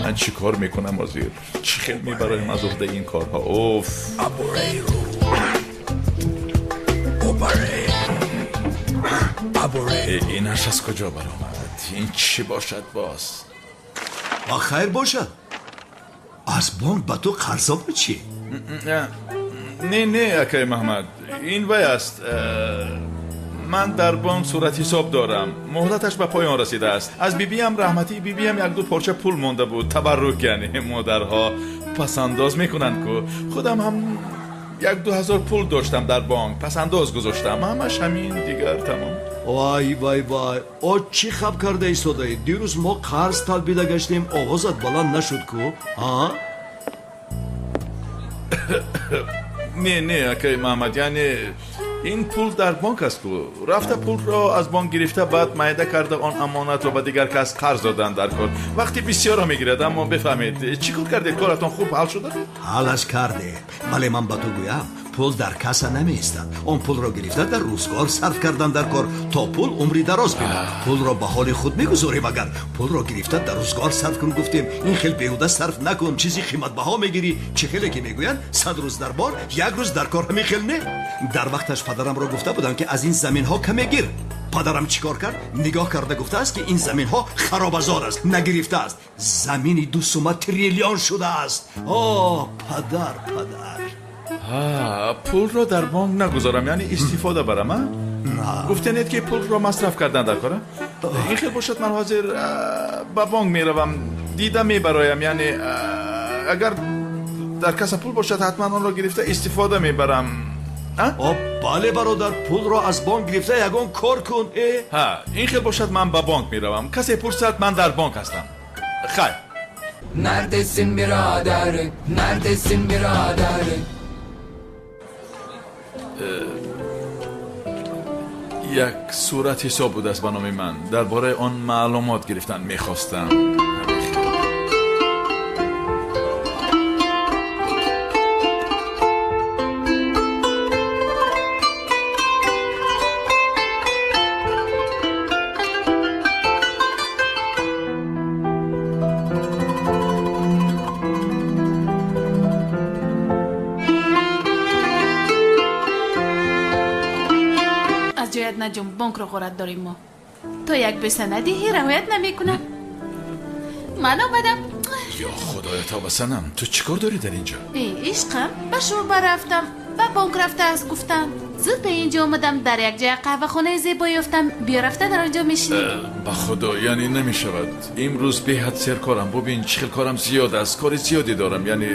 من چی کار میکنم وزیر؟ چی خیلی میبرایم از عهده این کارها؟ اوف اینش از کجا برآمد؟ این چی باشد باز؟ خیر باشد. از بانک به تو قرض چی؟ نه اکای محمد، این وی است. من در بانک صورت حساب دارم. مهلتش به پایان رسیده است. از بیبیم رحمتی بیبیم یک دو پارچه پول مونده بود. تبرک یعنی مادرها پسنداز میکنند که خودم هم 1-2 هزار پول داشتم در بانک، پسنداز گذاشتم. همش همین دیگر تمام. وای او چی خب کرده ایستاده؟ دیروز ما قرض طلبیده گشتیم، آوازت بلند نشد کو؟ ها؟ نه اکای محمد، یعنی این پول در بانک است کو. رفته پول را از بانک گرفته، بعد معده کرده آن امانت را به دیگر کس قرض دادن در کار. وقتی بسیار میگیرد. اما بفهمید چی کار کردید؟ کارتان خوب حل شده؟ حالش کرده، ولی من به تو گویم پول در کاسه نمیستد. اون پول را گرفته در روزگار صرف کردن در کار تا پول عمری دراز بیند. پول را به حال خود میگذاریم. اگر پول را گرفته در روزگار صرف کن گفتیم این خیلی بیهوده صرف نکن، چیزی قیمت بها میگیری. چه خیلی که میگویند 100 روز در بار 1 روز در کار همی خیل نه. در وقتش پدرم را گفته بودن که از این زمین ها کمی گیر. پدرم چیکار کرد؟ نگاه کرده گفته است که این زمین ها خرابازار است، نگرفته است. زمینی 200 تریلیون شده است. پدر پول را در بانک نگذارم، یعنی استفاده برم. نه گفتنید که پول را مصرف کردن در کاره. این خیلی باشد من حاضر به بانک میروم، دیده میبرایم. یعنی اگر در کاسه پول باشد حتما آن را گرفته استفاده میبرم. بله برادر، پول را از بانک گرفته یگان کار کن. این خیلی باشد من به بانک میروم. کسی پرسد من در بانک هستم. خیر. Neredesin birader? Neredesin birader? یک صورت حساب بود است به نام من. درباره آن معلومات گرفتن میخواستم. نجوم بانک رو غارت داریم ما. تو یک بسندی هی روایت نمی کنم. من آمدم. یا خدایا تا بسنم، تو چیکار داری در اینجا؟ عشقم به شما رفتم، به بانک رفته از گفتن. زود به اینجا آمدم، در یک جای قهوه خانه زیبایی یافتم. بیا رفته در آنجا میشینی. به خدا یعنی نمیشود. امروز به حد سر کارم. ببین چقدر کارم زیاد است، کار زیادی دارم. یعنی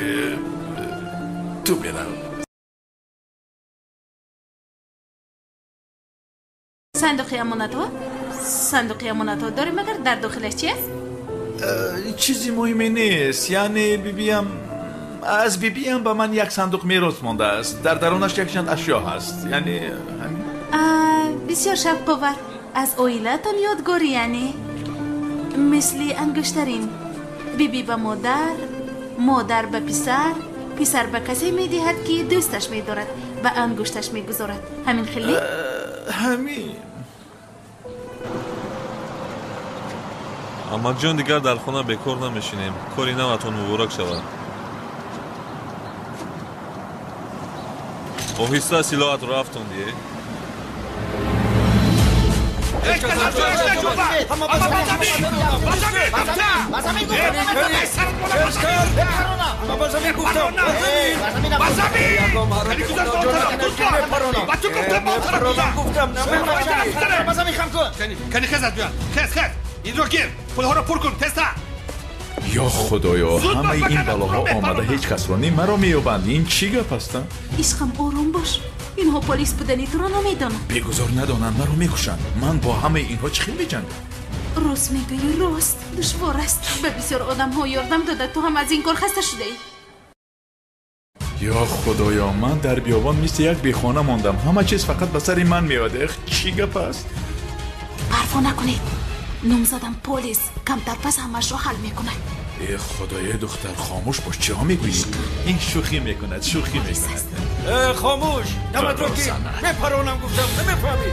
تو برو. صندوق امانت ها داری مگر در داخلش چی است؟ چیزی مهمی نیست. یعنی بیبیم از بیبیم به من یک صندوق میراث مانده است. در درونش یک چند اشیا هست. یعنی همین. بسیار شب‌آور. از اویلتان یادگاری یعنی مثل انگشترین. بیبی به مادر به پسر به کسی میدهد که دوستش میدارد، به انگشتش میگذارد. همین خیلی؟ همین. اما جان دیگر در خانه بکار نمیشینیم. کاری نمتون مبارک شود. آهسته سلاحت رو رفتون دیگه. یا خدایا، همه این بلاها آمده هیچ کس را نیم مرا میابند. این چی گپ هستن؟ عشقم آروم باش، اینها پلیس بودنی تو را نمیدانم. بگذار ندانند مرا میکشند. من با همه اینها چی میجنگم؟ راست میگویی، راست دشوار است. به بسیار آدم ها یاردم داده، تو هم از این کار خسته شده ای. یا خدایا، من در بیابان مثل یک بیخانه ماندم. همه چیز فقط به سر من میاده. چی گپ است؟ پروا نکنید، نامزدم پلیس کمتر پس همش رو حل میکنه. ای خدای دختر خاموش باش. چه ها میگویی؟ این شوخی میکند. خاموش نمت رو که میپرونم. گفتم نمیفهمی.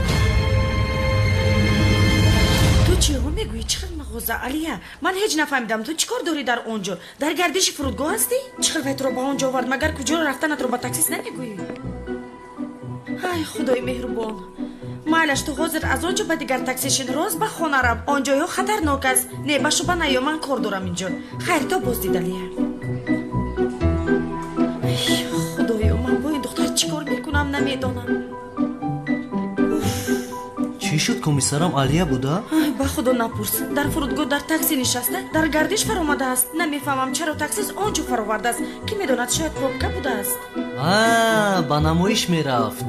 تو چی چیو میگویی؟ چقدر مغازه علیا؟ من هیچ نفهمیدم. تو چیکار داری در اونجا؟ در گردش فرودگاه هستی؟ چقدر تو رو با اونجا آورد؟ مگر کجا رفتنت رو با تاکسی نمیگویی؟ ای خدای مهربان. مالش تو حاضر از آنجا به دیگر تاکسیشن روز به خانه رم. آنجا خطرناک است. نه باشو با نیا من کار دارم اینجا. خیر تو بازدید علیا. خدایا من با این دختر چیکار میکنم نمیدانم. چی شد کمیسرم علیا بوده؟ با خدا نپرس. در فرودگاه در تاکسی نشسته در گردش فرآمده است. نمیفهمم چرا تاکسی آنجا فراورده است. کی میداند شاید پروبکا بوده است. با نمایش میرفت.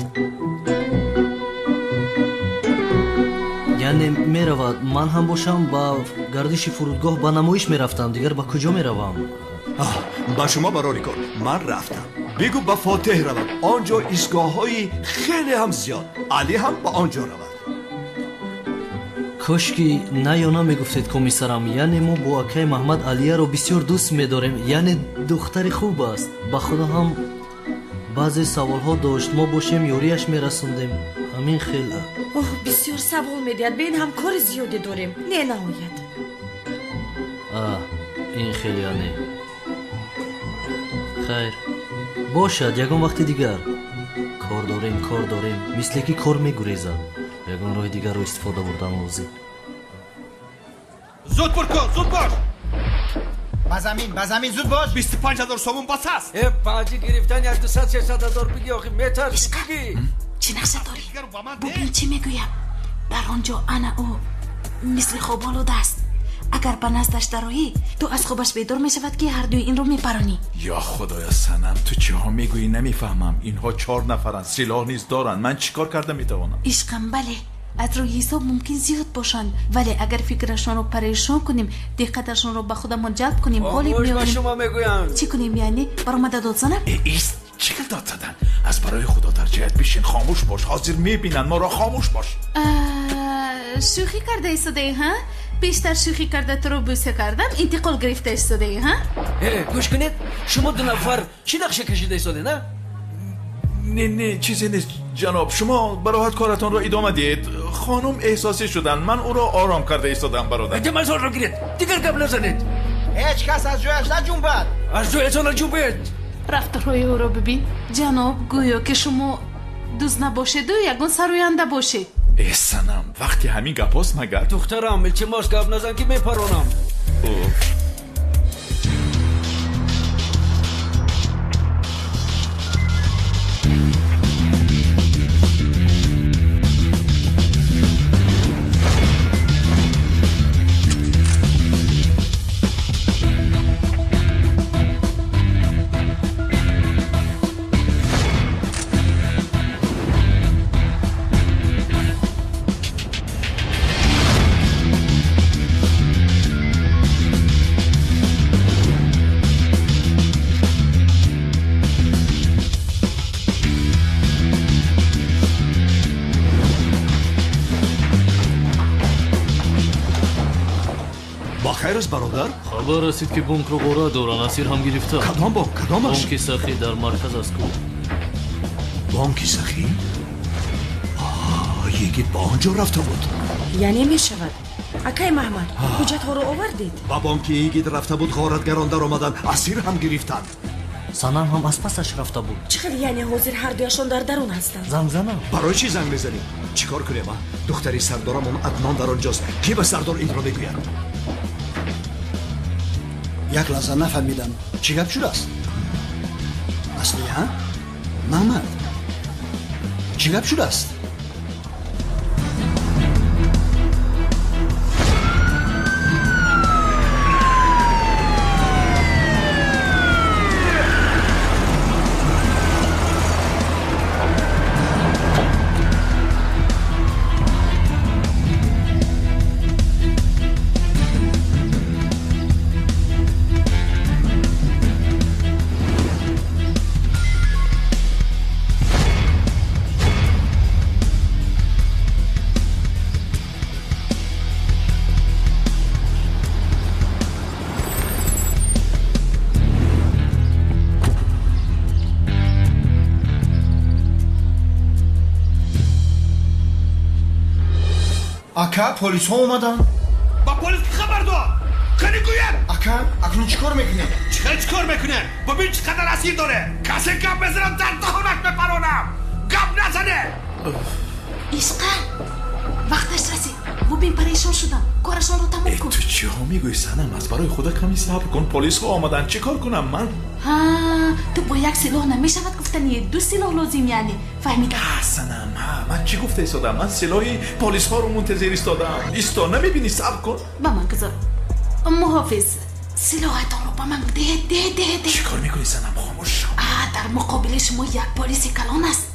یعنی میرود. من هم باشم با گردش فرودگاه با نمایش میرفتم. دیگر با کجا میروم؟ با شما براری کن. من رفتم. بگو با فاتح روم. آنجا ایستگاه های خیلی هم زیاد. علی هم با آنجا رود. کاشکی نه یا نه میگفتید کمیسرم. یعنی ما با اکای محمد علیا رو بسیار دوست میداریم. یعنی دختر خوب است. با خدا هم بعضی سوال ها داشت. ما باشیم یوریش میرسوندیم. همین خیلی. اوه بسیار سوال میدید. بین هم کار زیادی داریم. نه نهایت. این خیلی نه. خیر باشد. یکم وقت دیگر کار داریم. مثل که کار میگریزد. یکم راه دیگر رو استفاده بردم موزی. زود برکن زود باش. با زمین زود باش. 25,000 سومون بس هست. باجی گرفتن یک 200-300,000 بگی آخی میترسی بگی. چی نقشه داری؟ ببین چی میگویم. در آنجا انا او مثل خوبالود است. اگر به نزدش درایی تو از خوبش بیدار میشود که هر دوی این رو میپرانی. یا خدایا سنم تو چی ها میگویی نمیفهمم. اینها 4 نفرن. سلاح نیز دارن. من چیکار کرده میتوانم؟ عشقم بله از روی حساب ممکن زیاد باشند ولی اگر فکرشون رو پریشان کنیم دقتشون رو به خودمون جلب کنیم غالب میاریم. شما میگویم چی کنیم یعنی برآمده داد زنم؟ ایست چیکار داد زدن؟ از برای خدا در جهت بشین. خاموش باش. حاضر میبینن ما را. خاموش باش. شوخی کرده ایستاده ها؟ بیشتر شوخی کرده تو رو بوسه کردم انتقال گرفته ایستاده ها؟ گوش کنید شما 2 نفر چی نقشه کشیده ایستاده نه؟ نه چیزی نیست جناب. شما براحت کارتان را ادامه دید. خانم احساسی شدن. من او را آرام کرده ایستادم برادر. دمزار رو گیرید. دیگر قبل نزنید. هیچ کس از جایش نجنبد. از جایتان نجنبید. رفتارهای او را ببین جناب. گویا که شما دوست نباشید و یگان سروینده باشید. سنم وقتی همین گپاست مگر؟ دخترم چه ماست گپ نزن که میپرونم. خیر است برادر؟ خبر رسید که بانک رو غارت دارن. اسیر هم گرفته. کدام بانک؟ کدامش؟ بانک سخی در مرکز است. بانک سخی؟ یکی با آنجا رفته بود. یعنی میشود اکای محمد حجت ها رو آوردید؟ با بانکی یکی رفته بود. غارتگران در آمدن. اسیر هم گرفتند. سنم هم از پسش رفته بود. چقدر یعنی حاضر هر دویشون در درون هستند؟ زنگ زنم. برای چی زنگ میزنی؟ چیکار کنیم؟ دختری سردارمون عدنان در آنجاست. کی به سردار این را بگوید؟ یک لحظه نفهمیدم چی گپ شده است؟ اصلی ها؟ محمد چی گپ شده است؟ اکا پلیس ها اومدن؟ با پلیس خبر دار. کنی گویم. اکنون چیکار میکنی؟ چیکار میکنه؟ ببین چقدر اسیر داره. کسی گپ بزنم در دهانش بپرونم. گپ نزنه. عشقم وقتش رسید. ببین پریشان شدم. کارشان رو تمام کن. تو چی ها میگوی سنم؟ از برای خدا کمی صبر کن. پلیس ها آمدن چیکار کنم من؟ تو با یک سلاح نمیشود گفتنی 2 سلاح لازم یعنی فهمیدم؟ سنم من چی گفته ایستادم؟ من سلاحی پلیس ها رو منتظر ایستادم. ایستا نمیبینی؟ صبر کن. با من گذار. محافظ سلاحتان رو با من ده. چیکار میکنی سنم؟ خاموش شو. در مقابل شما یک پلیس کلان است.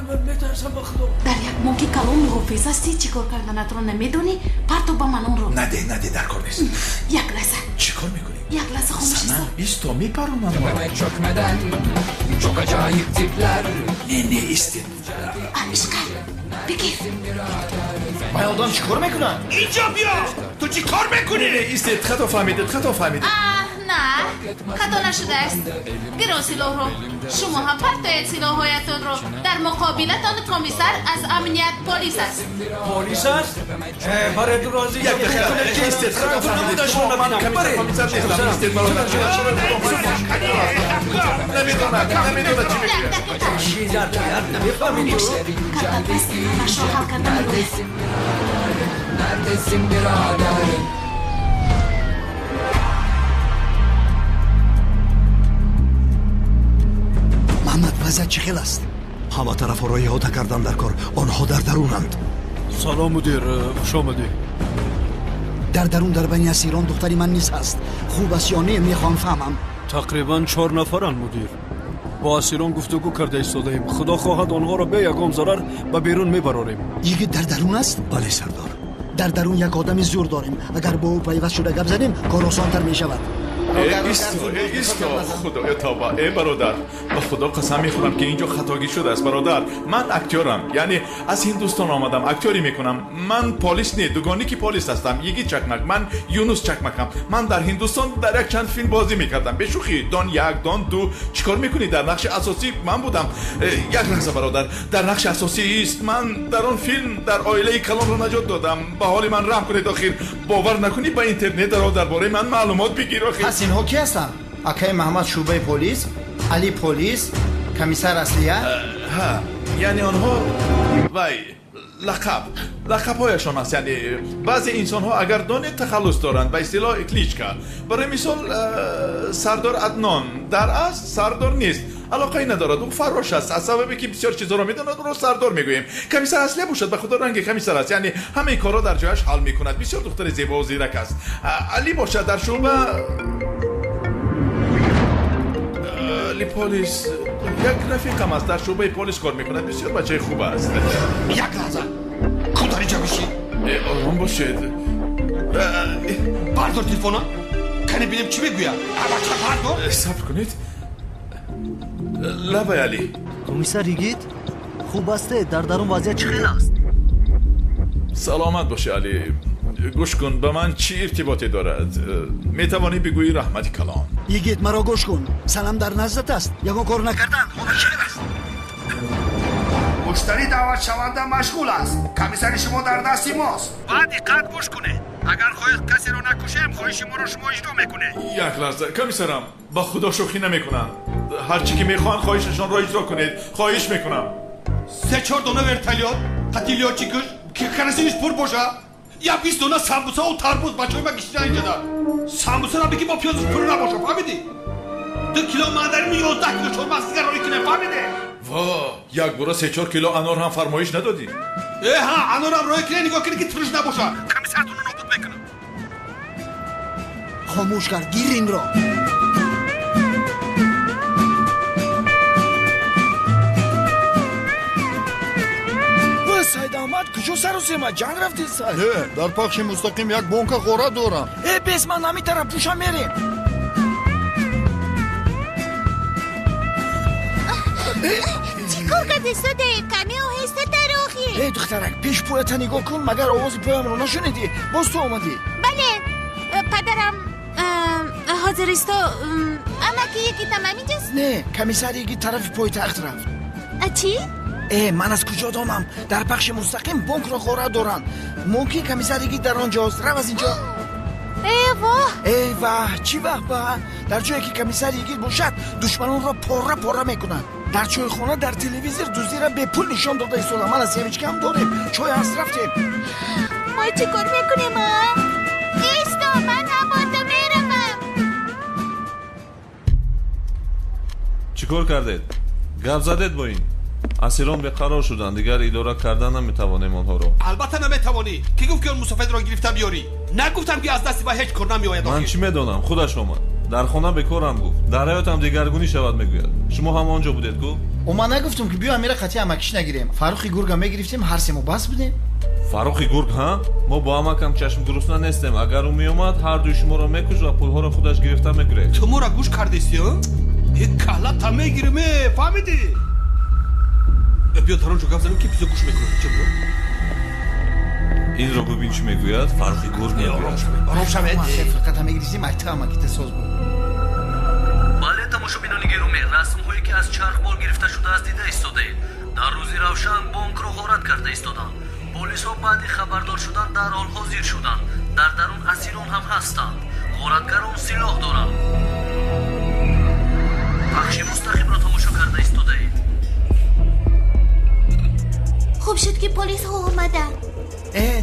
من میترسم با خدا. در یک موقع کلان محافظ هستی چیکار کردنت رو نمیدونی؟ پرتو با من اون رو. نده در کار نیست. یک لحظه. چیکار میکنی؟ یک لحظه خاموش سنم ایستا میپرونم. Demek çökmeden çok acayip tipler. نه ایستید. عشقم بگیر. من آدم چیکار میکنن؟ اینجا بیا. تو چی کار میکنی؟ ایستید. خطا فهمیدید. نه خطا نشده است. گرو سلاح رو شما هم پرتاید سلاحهایتان رو. در مقابلتان کمیسر از امنیت پلیس است. پلیس است؟ برای دو رازی یک دقیقه ایستید. خطا فهمیدید. شما من کمیسر نیستم. ایستید برادر. نمیدونم چی میگه. شیزر نمیفهمی تو؟ کردن مشروع حل کردن میگوید. Neredesin birader? محمد وضعیت چه خیلی است؟ همه طرف را احاطه کردن در کار. آنها در درونند. سلام مدیر، خوش آمدی. در درون در بین اسیران دختری من نیست هست. خوب است یا نه میخوام فهمم. تقریبا 4 نفرن مدیر. با اسیران گفتگو کرده ایستاده ایم. خدا خواهد آنها را به یگام ضرر به بیرون میبراریم. یکی در درون است؟ بله سردار. در درون یک آدم زور داریم. اگر با او پیوست شده گپ زدیم کار آسان‌تر میشود. ایستا خدایا توبه. ای برادر به خدا قسم میخورم که اینجا خطاگی شده است برادر. من اکتورم، یعنی از هندوستان آمدم، اکتوری میکنم. من پلیس نه، دوگانی که پلیس هستم. یکی چکمک، من یونس چکمکم. من در هندوستان در یک چند فیلم بازی میکردم. به شوخی دان 1 دان 2 چیکار میکنی؟ در نقش اساسی من بودم. یک لحظه برادر، در نقش اساسی است. من در آن فیلم در عائله کلان رو نجات دادم. به حال من رحم کنید. آخر باور نکنی با اینترنت درباره من معلومات بگیر. پس اینها کی هستن؟ اکای محمد شعبه پلیس، علی پلیس، کمیسر اصلیه؟ ها، یعنی آنها وای لقب هایشان است. یعنی بعضی انسان ها اگر دانه تخلص دارند به اصطلاح کلیچکا. برای مثال سردار عدنان در اصل سردار نیست، علاقه ندارد، او فراش است. از سببی که بسیار چیزا را میداند او را سردار میگوییم. کمیسر اصلی باشد به خدا رنگ کمیسر است، یعنی همه کارا در جایش حل میکند. بسیار دختر زیبا و زیرک است. علی باشد در شعبه علی پلیس. یک رفیقم است در شعبه پلیس کار میکند. بسیار بچه خوب است. یک لحظه کداری جا بشید. آرام باشید. بردار تلفونا کنه بینیم چی بگویم. بردار صبر کنید. لبای علی. کمیسر یگید خوب است؟ در درون وضعیت چه خیلی است؟ سلامت باشه علی. گوش کن، به من چی ارتباطی دارد؟ میتوانی بگویی رحمتی کلان. یگید مرا گوش کن. سلام در نزدت است. یگان کار نکردن. است. مشتری دعوت شونده مشغول است. کمیسر شما در دستی ماست. باید دقت گوش کنه. اگر خواهید کسی رو نکشیم خواهش ما رو شما اجرا میکنه. یک لحظه کمیسرم، با خدا شوخی نمیکنم. هر چی که میخوان خواهششان را اجرا کنید. خواهش میکنم. 3-4 dona vertolyot, katılıyor çıkış, karasınız pur boşa. Ya biz dona sambusa o tarbuz başlayma kişiden inceden. Sambusana bir kim yapıyoruz puruna boşa, fahmedi? 2 kilo mandarin mi 10 kilo çorba sigara رو کنه فهمیده؟ وا، یک برا 3-4 کیلو انار هم فرمایش ندادی؟ ها انار هم روی کنه نگاه کنه که ترش نباشه. کمیسرتون رو نابود میکنه. خاموش کرد. گیر این را. سید احمد کجا سر و سیما جنگ رفتی سید؟ در پخش مستقیم یک بانک غوره دارم. بس من نمی طرف پوشم میریم. چی کار کردی سده؟ کمی آهسته تر آخی. دخترک پیش پویت نگاه کن. مگر آواز پویم رو نشنیدی؟ باز تو آمدی؟ بله پدرم حاضر است. اما که یکی تمامی جست؟ نه کمیسر یکی طرف پوی تخت رفت. چی؟ من از کجا دانم؟ در پخش مستقیم بانک را غوره دارن. ممکن کمیسر یکی در آنجاست. رو از اینجا. ای واه چی وقت با در جایی که کمیسر یگید باشد دشمنان را پاره میکنن در چای خونه در تلویزیون دزدی را به پول نشان داده ایستاده من از سیمیچ کم داریم چای هست رفتیم ما چی کار میکنیم ایستا من هم با تو میرمم چیکار کردید؟ گپ زدید با این؟ اسیران بیقرار شدن دیگر اداره کردن نمیتوانیم آنها رو. البته نمیتوانی کی گفت که اون مسافر را گرفتم بیاری نگفتم که از دستی با هیچ کار نمیآید من چی میدونم خودش اومد در خانه بکارم گفت در حیاتم دیگرگونی شود میگوید شما هم آنجا بودید کو ما نگفتم که بیا امیر قطعی امکش نگیریم فاروقی گرگ هم میگرفتیم هر سه ما بس بودیم فاروقی گرگ ها ما با امکم چشم گرسنه نیستیم اگر او میومد هر دوی شما را میکش و پولها را خودش گرفته میگیره تو ما را گوش کردیستی ها یک کلا تا میگیریم فهمیدی بیا در اونجا گپ زنیم که پیزا گوش میکنه چه بود این را ببین چی میگوید فاروقی گرگ میگوید آرام شوید فقط هم میگریزیم اکتا هم اکتا ساز بود بله تماشابینان گرامی رسم هایی که از چرخ بار گرفته شده است دیده ایستاده در روزی روشن بانک را غارت کرده ایستادند پلیس ها بعد خبردار شدن در حال حاضر شدند در درون اسیران هم هستند غارتگران سلاح دارند بخش مستقیم را تماشا کرده ایستاده اید خوب شد که پلیس ها اومدن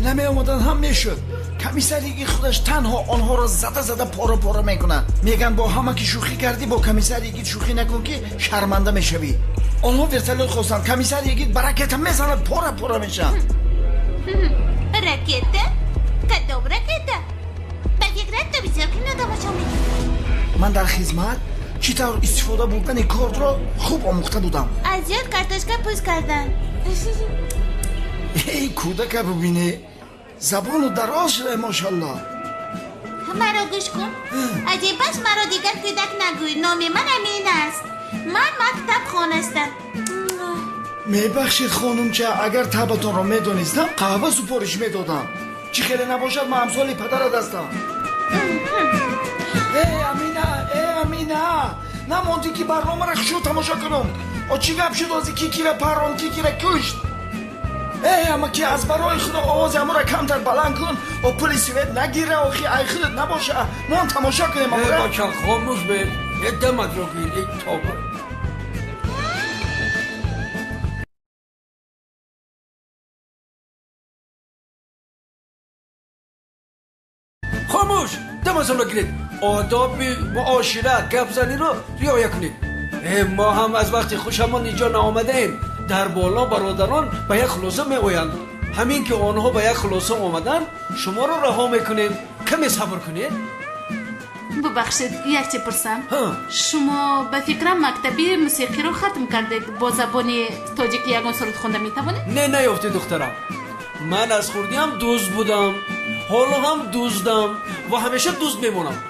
نمی اومدن هم میشد کمیسریگی خودش تنها آنها را زده پاره میکنه میگن با همه که شوخی کردی با کمیسریگی شوخی نکن که شرمنده میشوی آنها ورتلوت خواستن کمیسریگی برکت میزنه پاره میشن رکت کدوم رکت به فکرت تو بسیار که ندامشو میگی من در خدمت چطور استفاده بودن کارت را خوب آموخته بودم از یاد کارتاشکا پوست کردن ای کودک ببینی زبانو دراز شده ماشالله مرا گوش کن عجیبش مرا دیگر کودک نگوی نام من امین است من مکتب خوانستم میبخشید خانم چه اگر تبتون را میدونستم قهوه سپارش میدادم چی خیلی نباشد من امثال پدرت هستم ای امینه نماندی که برنامه را خشو تماشا کنم چی گپ شد از کی را پران کی را کشت اما که از برای خدا آواز امو را کمتر بلند کن و پلیسی وید نگیره و خی ای خودت نباشه ما هم تماشا کنیم بچه خاموش بید یه دمت رو گیر یک تابه خاموش دمت رو گیرید آداب معاشرت گپ زنی رو رعایت کنید ما هم از وقتی خوشمان اینجا نآمده ایم در بالا برادران به یک خلاصه می آیند همین که آنها به یک خلاصه آمدن شما رو رها میکنیم کمی صبر کنید ببخشید یک چی پرسم شما به فکرم مکتبی موسیقی رو ختم کردید با زبان تاجیکی یگان سرود خونده میتوانید؟ نه نیافتی دخترم من از خوردی هم دوست بودم حالا هم دوستم و همیشه دوست میمونم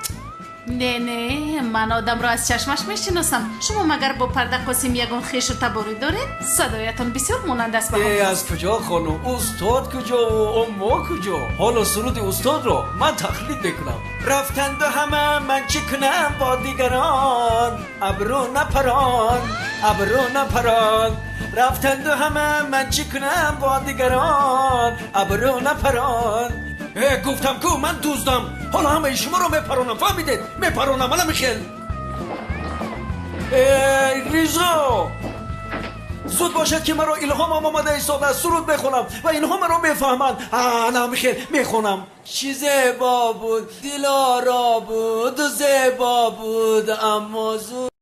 نه من آدم را از چشمش میشناسم شما مگر با پرده قاسم یگان خویش و تباری دارید؟ صدایتان بسیار مانند است ای از کجا خانم استاد کجا و ما کجا حالا سرود استاد را من تقلید میکنم رفتند و همه من چی کنم با دیگران ابرو نپران رفتند و همه من چی کنم با دیگران ابرو نپران گفتم که من دوستم حالا همه شما رو میپرونم فهمیدید میپرونم حالا میخیل ریزا زود باشد که مرا الهام آمده ایستاده از سرود بخونم و اینها مرا میفهمند نه میخیل میخونم چی زیبا بود دلارا بود و زیبا بود اما زود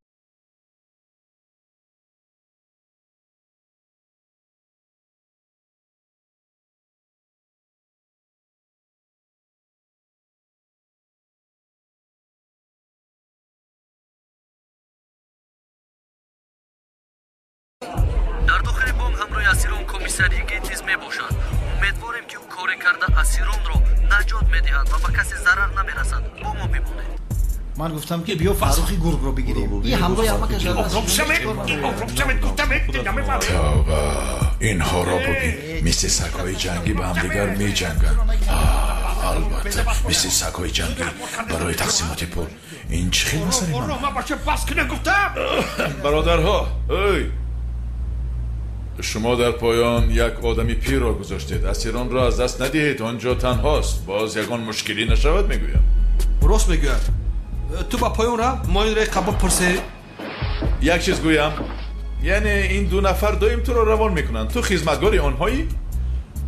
در داخل بانک همراه اسیران کمیسر یگید نیز میباشد امیدواریم که او کار کرده اسیران را نجات میدهد و به کسی ضرر نمیرسد با ما بمانید من گفتم که بیا فاروقی گرگ رو بگیریم این همراه همه کشور اینها را ببین مثل سگ‌های جنگی به هم دیگر می جنگن البته مثل سگ‌های جنگی برای تقسیمات پول این چه خیلی مسئله برادرها شما در پایان یک آدمی پیر را گذاشتید اسیران را از دست ندهید آنجا تنهاست باز یگان مشکلی نشود میگویم راست میگوید تو با پایون را ماین را قبل پرسه یک چیز گویم یعنی این دو نفر دائم تو رو روان میکنن تو خدمتگار آنهایی؟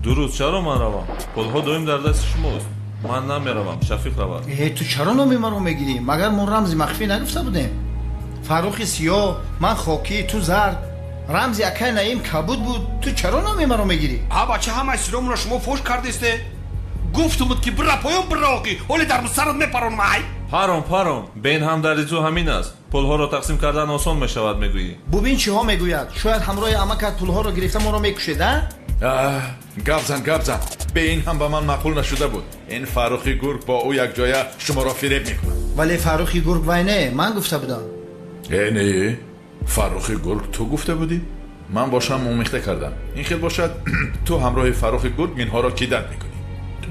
درود چرا من روم پولها دائم در دست شماست من نمیروم شفیق رود تو چرا نامی من رو میگیری مگر ما رمزی مخفی نگفته بودیم فاروق سیاه من خاکی تو زرد رمزی اکای نعیم کبود بود تو چرا نامی من رو میگیری بچه همه اسیرام را شما فوش کردیسته گفتم بود که برا پایون براقی ولی در سرت میپرونم پارم بین هم در تو همین است پولها را تقسیم کردن آسان میشود میگویی ببین چی ها میگوید شاید همراه عمکت پولها رو گرفته ما رو میکشیده گپ زن به این هم به من معقول نشده بود این فاروقی گرگ با او یک جای شما را فریب میکنه ولی فاروقی گرگ وینه من گفته بودم نه فاروقی گرگ تو گفته بودی من باشم اومیخته کردم این خیلی باشد تو همراه فاروقی گرگ اینها را کیدت میکنی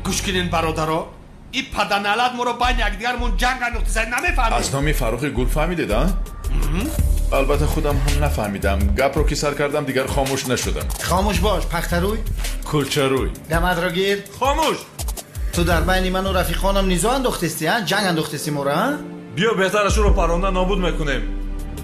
گوش کنین برادرها این پدنالت ما رو بین یکدیگرمون جنگ انداخته زد نمیفهمید از نامی فاروقی گرگ فهمیدید ها البته خودم هم نفهمیدم گپ رو که سر کردم دیگر خاموش نشدم خاموش باش پختروی کلچروی دمت را گیر خاموش تو در بین من و رفیقانم نیزو انداختستی ها جنگ انداختستی ما را بیا بهترش رو پرانده نابود میکنیم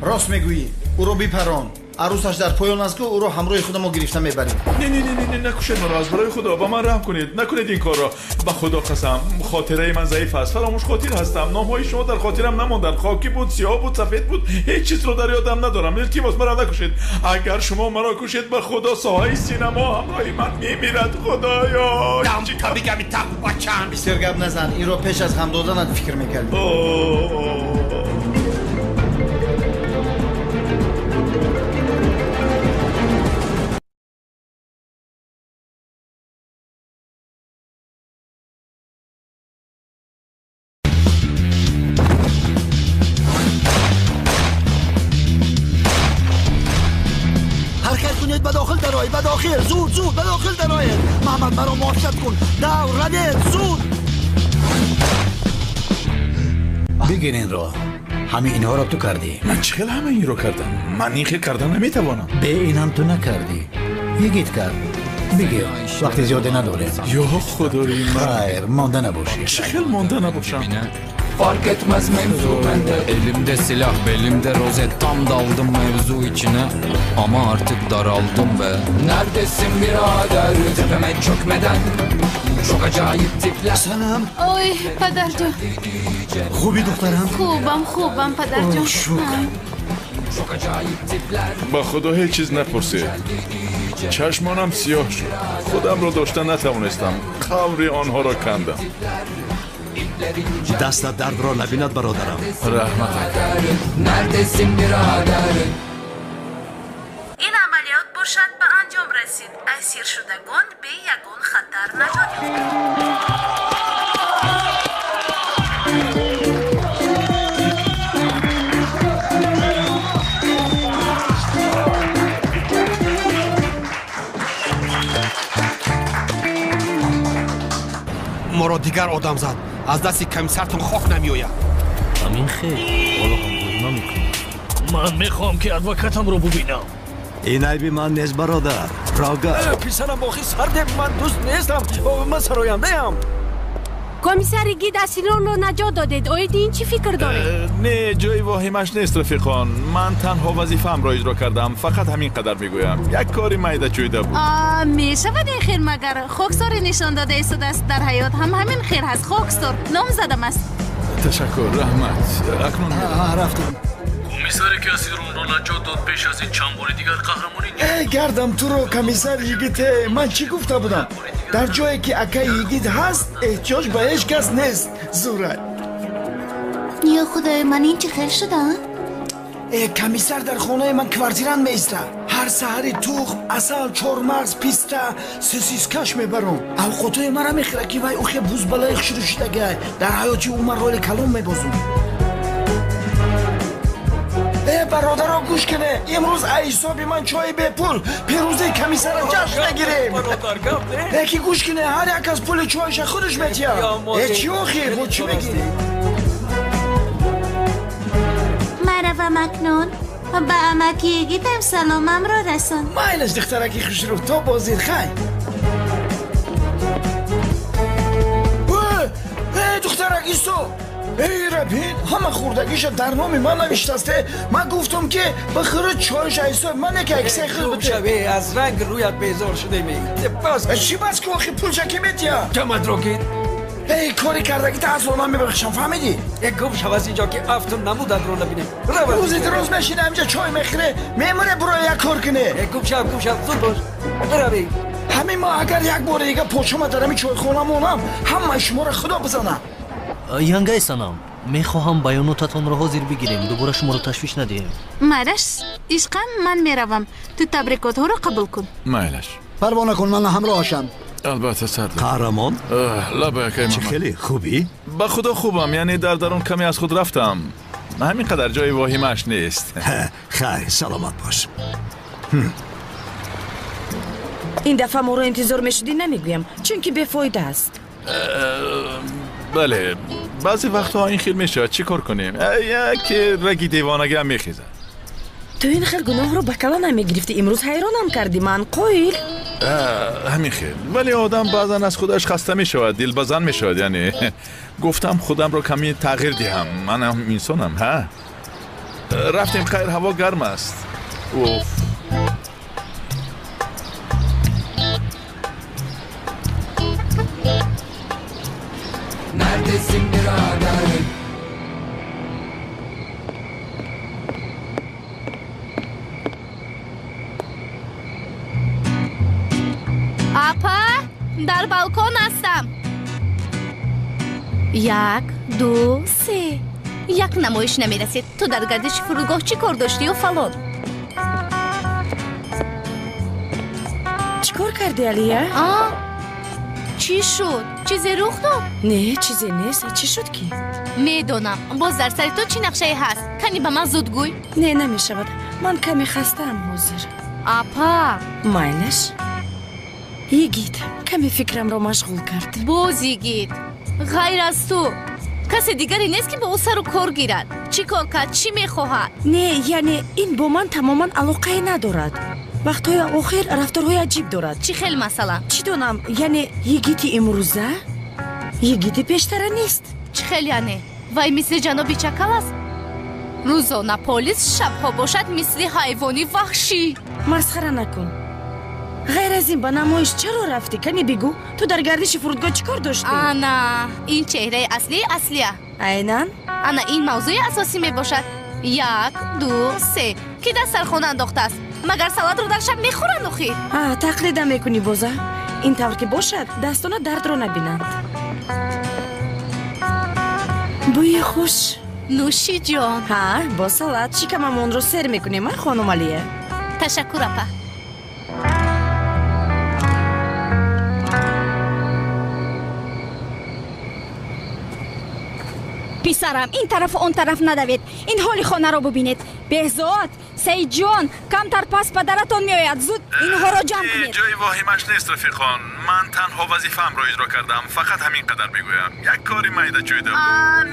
راست میگویی او رو بیپران عروسش در پایان است که او رو همراه خودم رو گرفته میبریم نه نکشید من از برای خدا با من رحم کنید نکنید این کار را به خدا قسم خاطره من ضعیف است فراموش خاطر هستم نامهای شما در خاطرم نماندن خاکی بود سیاه بود سفید بود هیچ چیز رو در یادم ندارم التماس مرا نکشید اگر شما مرا کشید به خدا ساحه سینما همراه من میمیرد خدایا دم بگم این تق بچم بسیار گپ نزن این رو پیش از هم دادنت فکر میکردی به داخل زود به داخل درآید محمد مرا محافظت کن دور ردید زود بگیر این را همه اینها را تو کردی من چخیل همه این رو کردم من این خیل کردن نمیتوانم به این هم تو نکردی یکیت کرد بگیر وقتی زیاده نداره یا خدای من خیر مانده نباشی چخیل مانده نباشم Fark etmez mevzu bende Elimde silah belimde rozet Tam daldım mevzu içine Ama artık daraldım ve Neredesin birader Tepeme çökmeden Çok acayip tipler سلام Oy پدرجان خوبی دخترم خوبم پدرجان Çok acayip tipler با خدا هیچ چیز نپرسید چشمانم سیاه شد خودم رو داشته نتوانستم قوری آنها را کندم دستت درد را نبیند برادرم رحمت Neredesin birader این عملیات باشد به انجام رسید اسیر شدگان به یگان خطر نجات یافتند ما را دیگر آدم زد از دستی کمیسرتون خاک نمیآید همین خیر حالا هم بود نمیکنم من میخوام که ادوکاتم رو ببینم این عیبی من نیست برادر راگا پسرم باخی سرده من دوست نیستم من سراینده ام کمیسر گید اسیران رو نجات دادید آید این چی فکر داره؟ نه جای واهمش نیست رفیقان من تنها وظیفه‌ام را اجرا کردم فقط همین قدر میگویم یک کاری میده چویده بود میشود این خیر مگر خاکستار نشان داده ایستاده است در حیات هم همین خیر هست خاکستار نام زدم است تشکر رحمت اکنون رفتم کمیساری که اسیران رو نجات داد پیش از این چند بار دیگر قهرمانی گردم تو رو کمیسر یگیته من چی گفته بودم در جایی که اکای یگیت هست احتیاج به هیچ کس نیست زورت یا خدای من این چی خیر شده؟ کمیسر در خانه من کوارتیران میسته هر سحری تخم اصل چورمغز پیسته سوسیس کش میبرم اوقاتای مرا میخوره که وای اوخی بوز بلایخ شروع شده در حیاتی او من رول کلام میبازم برادرها گوش کنه امروز ایسابی من چای به پول پیروزی کمیسر جشن نگیریم یکی گوش کنه هر یک از پول چایش خودش میتیم چی آخی بود چی بگی مرحبا مکنون با امکی گیتم سلامم را رسان مایلش دخترکی خوش رو تو بازیر خی دخترک ایستو ای ربین همه خوردگیش در نام من نوشته. من گفتم که بخیر چایش ایسا من که اکسه خیلی بده. شبیه از رنگ رویت بیزار شده می. چی بس که آخی پول چکی میتیا؟ جمعت رو گید. ای کاری کرده که تا از من میبخشم فهمیدی؟ یک گم شو از اینجا که افتون نمود رو نبینیم. روزی دروز میشینه همجا چای میخره میمونه برای یک کار کنه. گم شو زود باش. بروی. همین ما اگر یک بار دیگه پوچما دارم چای خونمونم همه شما رو خدا بزنم. янгаи санам мехоҳам баёнотатонро ҳозир бигирем дубора шуморо ташвиш надиҳем. мараш ишқам ман меравам ту табрикотҳоро қабул кун. майлаш парвона кун ман ҳамроҳашам. албатта сардар қаҳрамон лабакай чӣ хеле хубӣ? ба худо хубам яъне дар дарун каме аз худ рафтам ҳамин қадар ҷои воҳимааш нест. хайр саломат бош. ин дафъа моро интизор мешудӣ намегӯям чунки бефоида аст. бале баъзе вақтҳо ин хел мешавад чӣ кор кунем як раги девонагӣ ҳам мехезад. ту ин хел гуноҳро ба кала намегирифтӣ имрӯз ҳайронам кардӣ ман қоил. ҳамин хел вале одам баъзан аз худаш хаста мешавад дилбазан мешавад яъне гуфтам худамро каме тағйир диҳам манам инсонам ҳа. рафтем хайр ҳаво гарм аст. Neredesin birader? апа дар балкон ҳастам. як ду се як намоиш намерасед. ту дар гардиши фурудгоҳ чӣ кор доштию фалон? чӣ кор кардӣ алия? чӣ шуд? чизе рух дод? не чизе нест. чӣ шуд ки? медонам боз дар сари ту чӣ нақшае ҳаст. кани ба ман зуд гӯй. не намешавад ман каме хастаам ҳозир. апа майлаш йигит каме фикрамро машғул кард. боз йигит ғайр аз ту касе дигаре нест ки ба ӯ сару кор гирад. чӣ кор кард? чӣ мехоҳад? не яъне ин бо ман тамоман алоқае надорад. вақтҳои охир рафторҳои аҷиб дорад. чӣ хел масалан? чӣ донам яъне йигити имрӯза йигити пештара нест. чӣ хел яъне вай мисли ҷаноби чакал аст? рӯзона полис шабҳо бошад мисли ҳайвони ваҳшӣ. масхара накун. ғайр аз ин ба намоиш чаро рафтӣ? кани бигӯ ту дар гардиши фурудгоҳ чӣ кор доштӣ? ана ин чеҳраи аслия. айнан ана ин мавзӯи асосӣ мебошад. як ду се ки дар сархона андохтааст. магар салатро дар шаб мехӯранд охир? тақлидам мекунӣ боза. ин тавр ки бошад дастона дардро набинанд. бӯи хуш. нӯши ҷон. бо салат шикамам онро сер мекунем хонум алия. ташаккур апа. писарам ин тарафу он тараф надавед. ин ҳоли хонаро бубинед. беҳзод саидҷон камтар пас падаратон меояд. зуд инҳоро ҷамъ кунед. ҷои воҳимаш нест рафиқон. ман танҳо вазифаамро иҷро кардам. фақат ҳамин қадар мегӯям. як кори майда ҷойда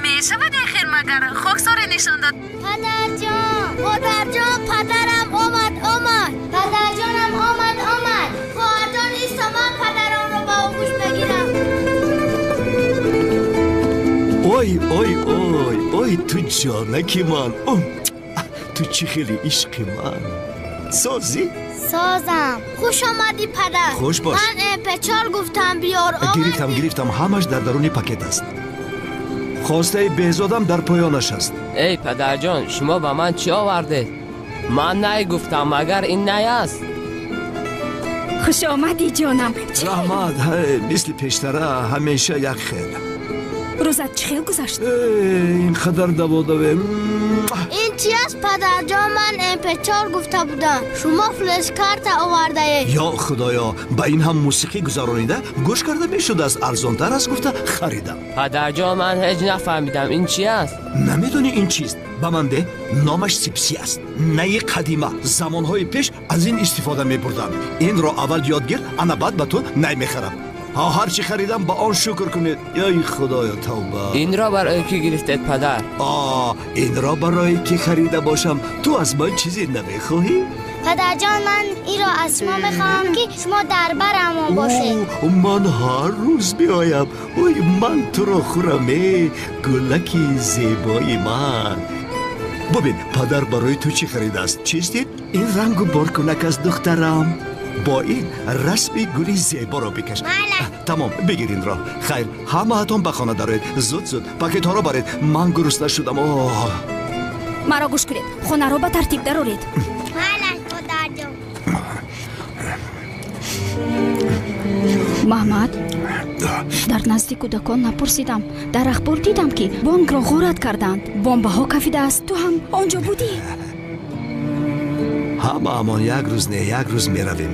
мешавад охир магар хоксоре нишон дод. падарҷон модарҷон падарам омад. падарҷонам омад. хоҳарҷон исто ман падаромро ба огӯш бигирам. ой ту ҷонаки ман. ту чӣ хеле ишқи ман. созӣ? созам. хуш омадӣ падар. хуш бош. ман MP4 гуфтам биёр. гирифтам ҳамаш дар даруни пакет аст. хостаи беҳзодам дар поёнаш аст. эй падарҷон шумо ба ман чӣ овардед? ман най гуфтам магар ин най аст. хуш омадӣ ҷонам. раҳмат. мисли пештара ҳамеша як хел. рӯзат чӣ хел гузашт? ин қадар даводаве. ин чи аст падарҷон? ман MP4 гуфта будам. шумо флешкарта овардаед. ё худоё ба ин ҳам мусиқӣ гузаронида гӯш карда мешудааст. арзонтар аст гуфта харидам. падарҷон ман ҳеҷ нафаҳмидам ин чӣ аст? намедонӣ ин чист? ба ман де номаш сипси аст. наи қадима замонҳои пеш аз ин истифода мебурдам. инро аввал ёд гир ана баъд ба ту най мехарам. ҳар чӣ харидам ба он шукр кунед. ёй худоё тавба. инро барои кӣ гирифтед падар? инро барои кӣ харида бошам? ту аз ман чизе намехоҳӣ? پدرجان من این را از شما میخواهم که شما در برم باشید. من هر روز بیایم. اوی من تو را خورمه گلکی زیبای من. ببین پدر برای تو چی خرید است؟ چیست دید؟ این رنگ و بارکنک از دخترم. با این رسمی گلی زیبا را بکش. تمام بگیرین را. خیر همه هاتون به خانه دارید. زود پاکت ها را برید. من گرسنه شدم. مرا گوش کنید. خانه را به ترتیب درارید. محمد در نزدیک کودکان نپرسیدم. در اخبار دیدم که بانک را غارت کردند. بمب ها کفیده است. تو هم آنجا بودی؟ همه امان یک روز نه یک روز می رویم.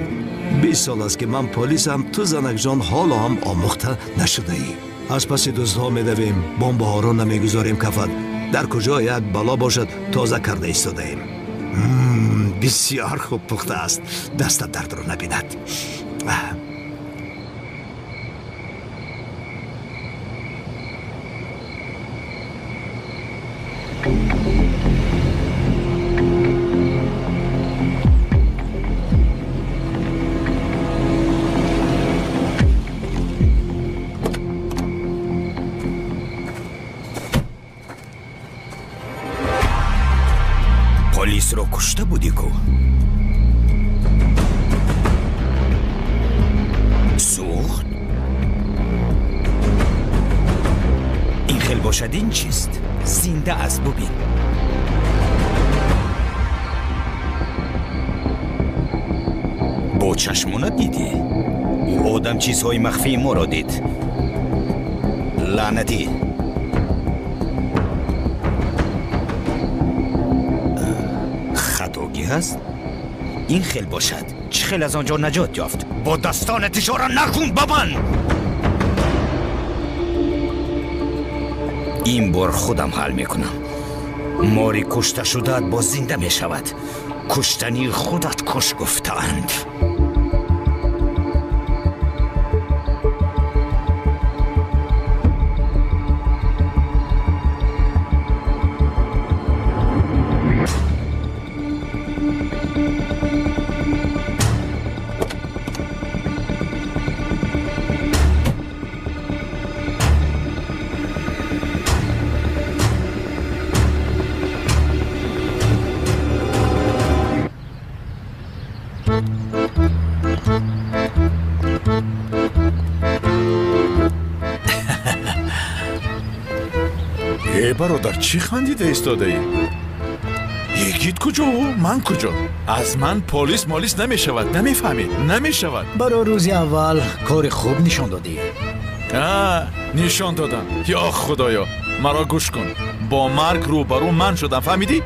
20 سال است که من پلیسم. تو زنک جان حالا هم آموخته نشده ای. از پس دوست ها می دویم. بمب ها را نمی گذاریم کفت. در کجا یک بلا باشد تازه کرده ایستاده ایم. بسیار خوب پخته است. دست درد را نبیند. پلیس رو کشته بودی کو؟ سوخت؟ این خیل باشد این چیست؟ زنده است ببین. با چشمونت دیدی؟ او آدم چیزهای مخفی ما را دید. لعنتی. خطاگی هست؟ این خیل باشد. چه خیل از آنجا نجات یافت؟ با دستانت اشاره نکن بابن. این بار خودم حل میکنم. ماری کشته شده با زنده میشود. کشتنی خودت کش گفتند. برادر چی خندیده ایستاده ای؟ یکیت کجا و من کجا؟ از من پلیس مالیس نمی شود. نمیفهمی؟ نمی شود. برای روزی اول کار خوب نشان دادی. نشان دادم. یا خدایا مرا گوش کن. با مرگ روبرو من شدم. فهمیدی؟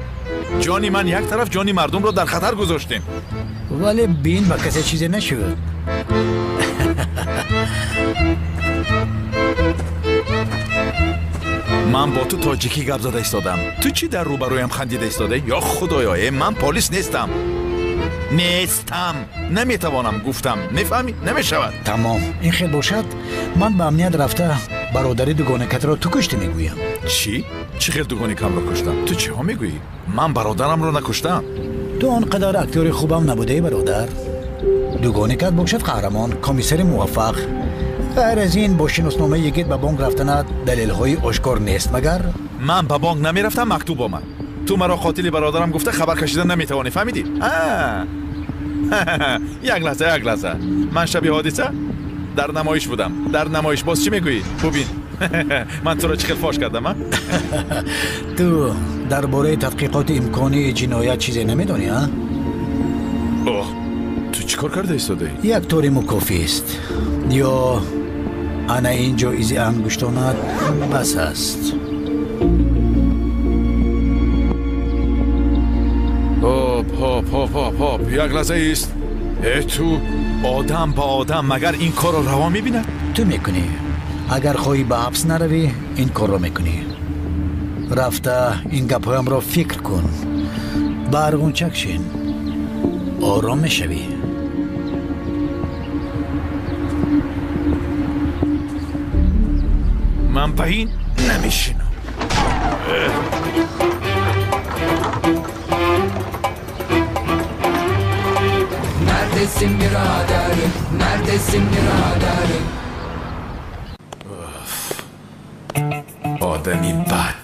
جانی من یک طرف، جانی مردم رو در خطر گذاشتیم. ولی بین با کسی چیزی نشود. من با تو تاجیکی گپ زده ایستادم. تو چی در روبرویم خندیده ایستاده؟ یا خدایا من پلیس نیستم. نمیتوانم گفتم. میفهمی؟ نمیشود. تمام. این خیلی باشد من به امنیت رفته برادری دوگانکت را تو کشته میگویم. چی؟ چی خیلی دوگانکم را کشتم؟ تو چی ها میگویی؟ من برادرم را نکشتم. تو آنقدر اکتور خوبم نبوده برادر. دوگانکت باشد قهرمان، کمیسر موفق. غیر از این با شناسنامه یکیت به بانک رفتنت دلیل های آشکار نیست مگر؟ من به بانک نمیرفتم. مکتوب آمد. تو مرا قاتل برادرم گفته خبر کشیدن نمیتوانی. فهمیدی؟ یک لحظه من شبیه حادثه در نمایش بودم. در نمایش باز چی میگویی؟ ببین من تو را چه خیلی فاش کردم. تو درباره تحقیقات امکانی جنایت چیزی نمیدونی ها؟ تو چیکار کرده ایستاده؟ یک طوری مکافی است. یا انا اینجا ایزی انگشتانت بس است. هاپ یک لحظه ایست. تو آدم با آدم مگر این کار رو روا میبینه؟ تو میکنی. اگر خواهی به حبس نروی این کار رو میکنی. رفته این گپایم را فکر کن. برگون چکشین آرام میشوی. من به این نمیشینم. Neredesin biraderim? Neredesin biraderim? آدمی بد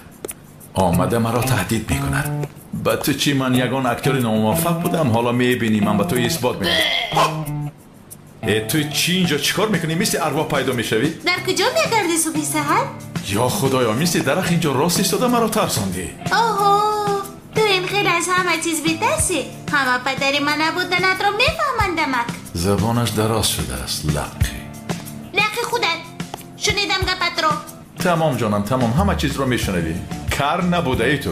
آمده مرا تهدید میکند با تو چی؟ من یگان اکتور ناموفق بودم حالا میبینی من با تو اثبات میکنم. تو چی اینجا چیکار میکنی؟ مثل ارواح پیدا میشوی؟ در کجا میگردی صبح سحر؟ یا خدایا مثل درخت اینجا راست ایستاده مرا ترساندی. اوه تو این خیلی از همه چیز بی‌ترسی. همه پدری من نبودنت رو میفهمندمک. زبانش دراز شده است. لقی خودت شنیدم گپت رو. تمام جانم تمام همه چیز رو میشنوی. کار نبوده ای تو.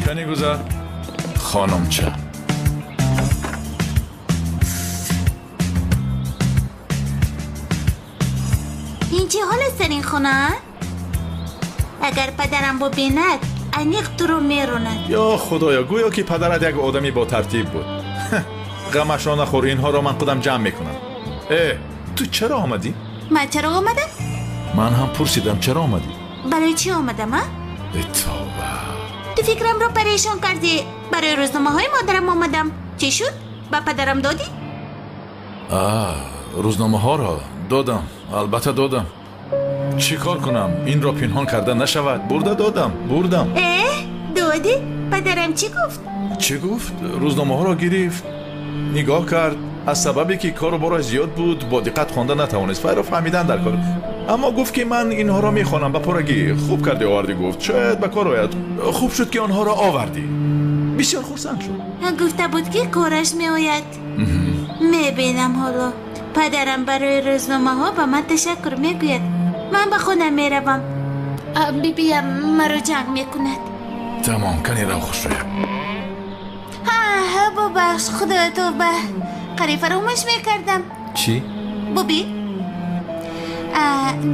کنی گذر خانم چه این چه حال است در این خونه؟ اگر پدرم ببیند انیق تو رو میروند. یا خدایا گویا که پدرت یک آدمی با ترتیب بود. غمشو نخور اینها رو من خودم جمع میکنم. تو چرا آمدی؟ من چرا آمدم؟ من هم پرسیدم چرا آمدی؟ برای چی آمدم ها؟ تو فکرم رو پریشان کردی. برای روزنامه های مادرم آمدم. چی شد؟ با پدرم دادی؟ روزنامه ها را دادم. البته دادم. چی کار کنم؟ این را پنهان کرده نشود. برده دادم. بردم. دادی؟ پدرم چی گفت؟ چی گفت؟ روزنامه ها را گرفت نگاه کرد. از سببی که کار برای زیاد بود با دقت خوانده نتوانست فایده فهمیدن در کار. اما گفت که من اینها را میخوانم به پرگی. خوب کردی آوردی. گفت شاید به کار آید. خوب شد که آنها را آوردی. بسیار خرسند شد. گفته بود که کارش میآید. میبینم حالا پدرم برای روزنامه ها به من تشکر میگوید. من به خودم میروم. بیم مرا جنگ میکند. تمام کنی را خوش رویم. ببخش خدا تو به قریب فراموش میکردم. چی؟ ببین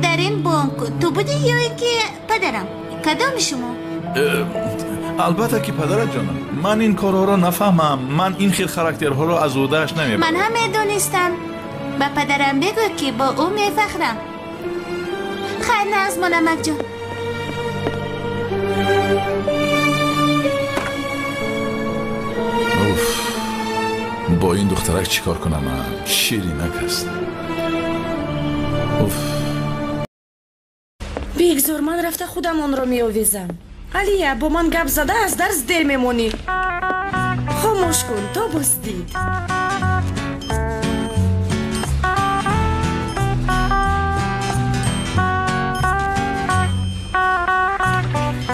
در این بانک تو بودی یا اینکه پدرم؟ کدام شما؟ البته که پدرت جانم. من این کارها را نفهمم. من این خیل خاراکترها را از عهده‌اش نمیبرم. من هم میدونستم. به پدرم بگو که با او میفخرم. خیر نظم نمک جان. با این دخترک چیکار کنم من؟ شیرینک است. بگذار من رفته خودم آن را میآویزم. علیه با من گپ زده از درس دیر میمونی. خاموش کن تا بازدید.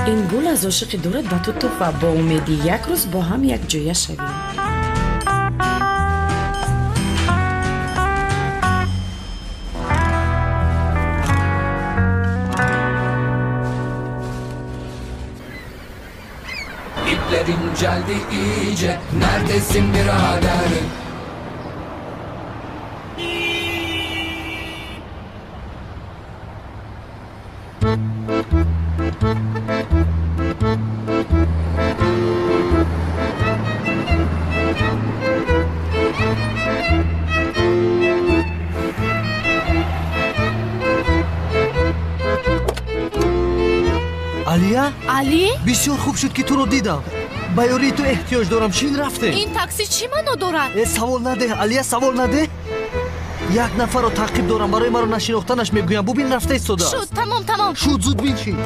این گل از عاشق دورت به تو تحفه. با امیدی یک روز با هم یک جایه شویم. İplerin geldi iyice. Neredesin biraderim? علیا؟ علی؟ بسیار خوب شد که تو رو دیدم. با یاری تو احتیاج دارم. چین رفته؟ این تاکسی چی منو دارد؟ سوال نده علیا، سوال نده. یک نفر رو تعقیب دارم برای مرا نشناختنش میگویم. ببین رفته ایستاده است. شد تمام شد زود بینچین.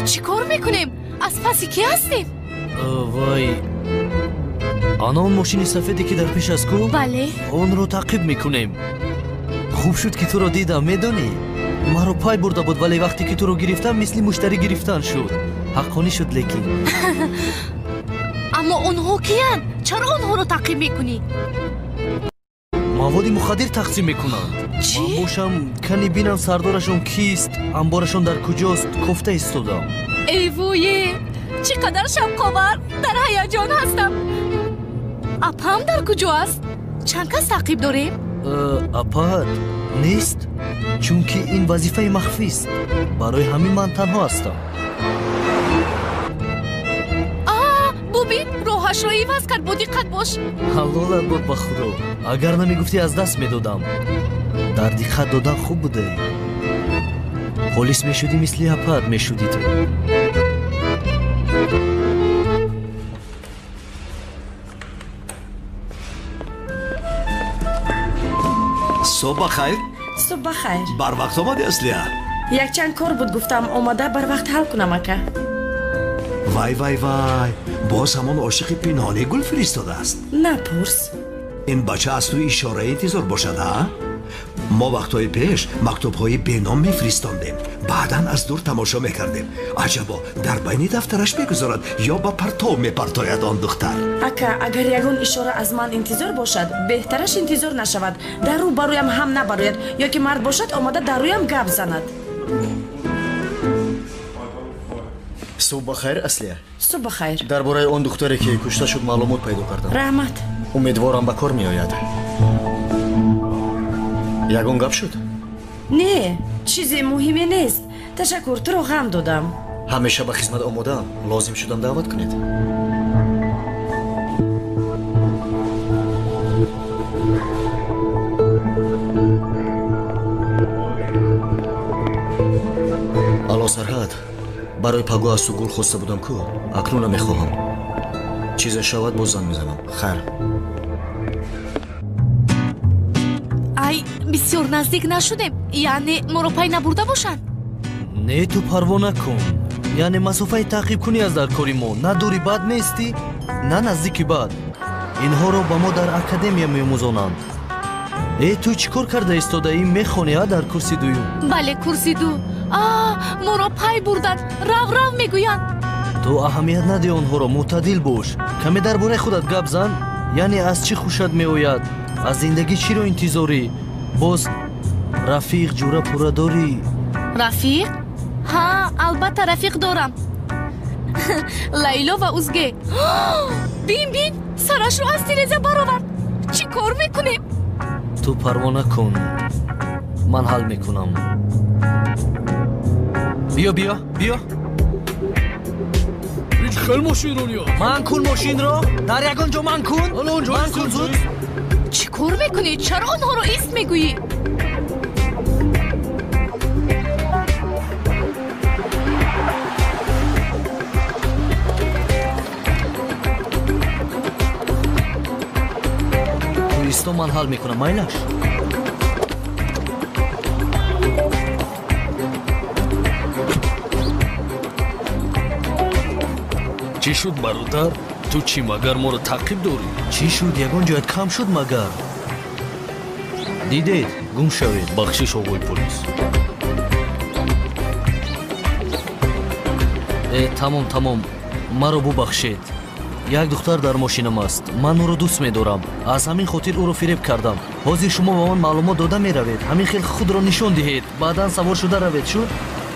چی کار میکنیم؟ از پسی کی هستیم؟ وای آن ماشین سفیدی که در پیش از کو؟ بله اون رو تعقیب میکنیم. خوب شد که تو رو دیدم. میدونی مرا پای برده بود ولی وقتی که تو رو گرفتم مثل مشتری گرفتن شد. حقانی شد لیکن اما اونها کیان؟ چرا اونها رو تعقیب میکنی؟ مواد مخدر تقسیم میکنند. چی؟ من باشم کنی بینم سردارشون کیست، انبارشون در کجاست. کفته ایستادم. ای وای چقدر شب‌خبر. در هیجان هستم. اپام در کجا است؟ چند کس تعقیب داریم؟ اپات نیست چون که این وظیفه مخفی است. برای همین من تنها هستم. ببین روحش رو عوض کرد. با دقت باش. حلالت بود به خدا. اگر نمیگفتی از دست میدادم. در دقت دادن خوب بوده. полис мешуди мисли апат мешуди ту. صبح خیر صبح خیر بر وقت آمدی اصلیه یک چند کار بود گفتم آماده بر وقت حل کنم اکا وای وای وای باز همون عاشق پنهانی گل فرستاده است نپرس این بچه از توی اشاره انتظار باشد ها؟ ما وقتهای پیش مکتوب‌های بینام میفرستاندیم بعداً از دور تماشا میکردیم عجبا در بین دفترش میگذارد یا با پرتو میپرتاید آن دختر اکا اگر یگون اشاره از من انتظار باشد بهترش انتظار نشود در رو برویم هم نبروید یا که مرد باشد آماده در رویم گپ زند صبح خیر اصلیه صبح خیر درباره اون دختری که کشته شد معلومات پیدا کردم رحمت امیدوارم به کار میآید یگون گپ شد نه چیزی مهمی نیست تشکر تو رو غم دادم همیشه به خدمت آماده‌ام لازم شدم دعوت کنید الو سرحد برای پگو از تو گل خواسته بودم کو اکنون میخواهم چیز شود باز زنگ میزنم خیر ай бисёр наздик нашудем яъне моро пай набурда бошанд не ту парво накун яъне масофаи таъқиб кунӣ аз дар кори мо на дури бад нестӣ на наздики бад инҳоро ба мо дар академия меомӯзонанд ту чӣ кор карда истодаӣ мехонӣ дар курси дуюм бале курси ду моро пай бурданд рав мегӯянд ту аҳамият нади онҳоро мӯътадил бош каме дар бораи худат гап зан яъне аз чӣ хушад меояд аз зиндагӣ чиро интизорӣ боз рафиқ ҷура пурра дорӣ рафиқ ҳа албатта рафиқ дорам лайло ва узге бин сарашро аз тиреза баровард чӣ кор мекунем ту парво накун ман ҳал мекунам биё хел мошинро ман кун мошинро дар ягон ҷо ман кун зуд чӣ кор мекунӣ чаро онҳоро ист мегӯӣ ту исто ман ҳал мекунам майлаш чӣ шуд бародар ту чӣ магар моро таъқиб дорӣ чӣ шуд ягон ҷоят кам шуд магар дидед гум шавед бахшиш оғои полис тамом маро бубахшед як духтар дар мошинам аст ман ӯро дӯст медорам аз ҳамин хотир ӯро фиреб кардам ҳозир шумо ба ман маълумот дода меравед ҳамин хел худро нишон диҳед баъдан савор шуда равед шуд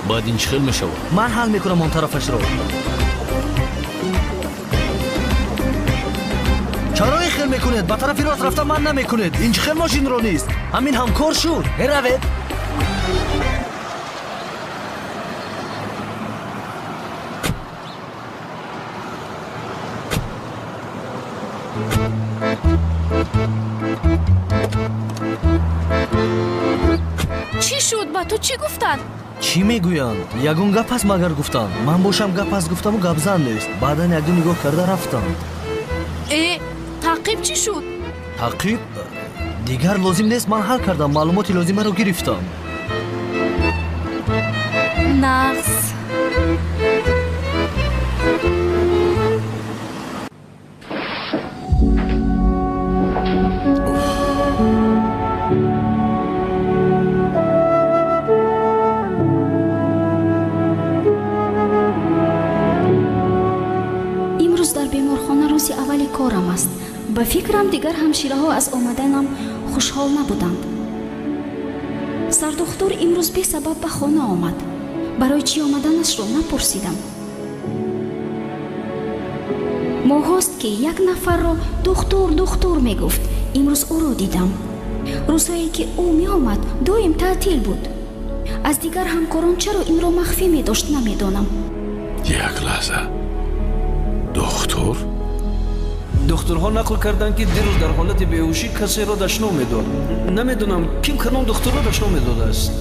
баъд ин чӣ хел мешавад ман ҳал мекунам он тарафашро чаро ин хел мекунед ба тарафи рост рафта ман намекунед ин чӣ хел мошинро нест ҳамин ҳамкор шуд равед чӣ шуд ба ту чӣ гуфтанд чӣ мегӯянд ягон гап аст магар гуфтанд ман бошам гап аст гуфтаму гапзан нест баъдан якду нигоҳ карда рафтанд таъқиб чӣ шуд таъқиб дигар лозим нест ман ҳал кардам маълумоти лозимаро гирифтам нағз корам аст ба фикрам дигар ҳамшираҳо аз омаданам хушҳол набуданд сардухтур имрӯз бесабаб ба хона омад барои чӣ омаданашро напурсидам моҳост ки як нафарро духтур мегуфт имрӯз ӯро дидам рӯзҳое ки ӯ меомад доим таътил буд аз дигар ҳамкорон чаро инро махфӣ медошт намедонам як лаҳза духтур духтурҳо нақл карданд ки дирӯз дар ҳолати беҳушӣ касеро дашно медод намедонам ким канон духтурро дашно медодааст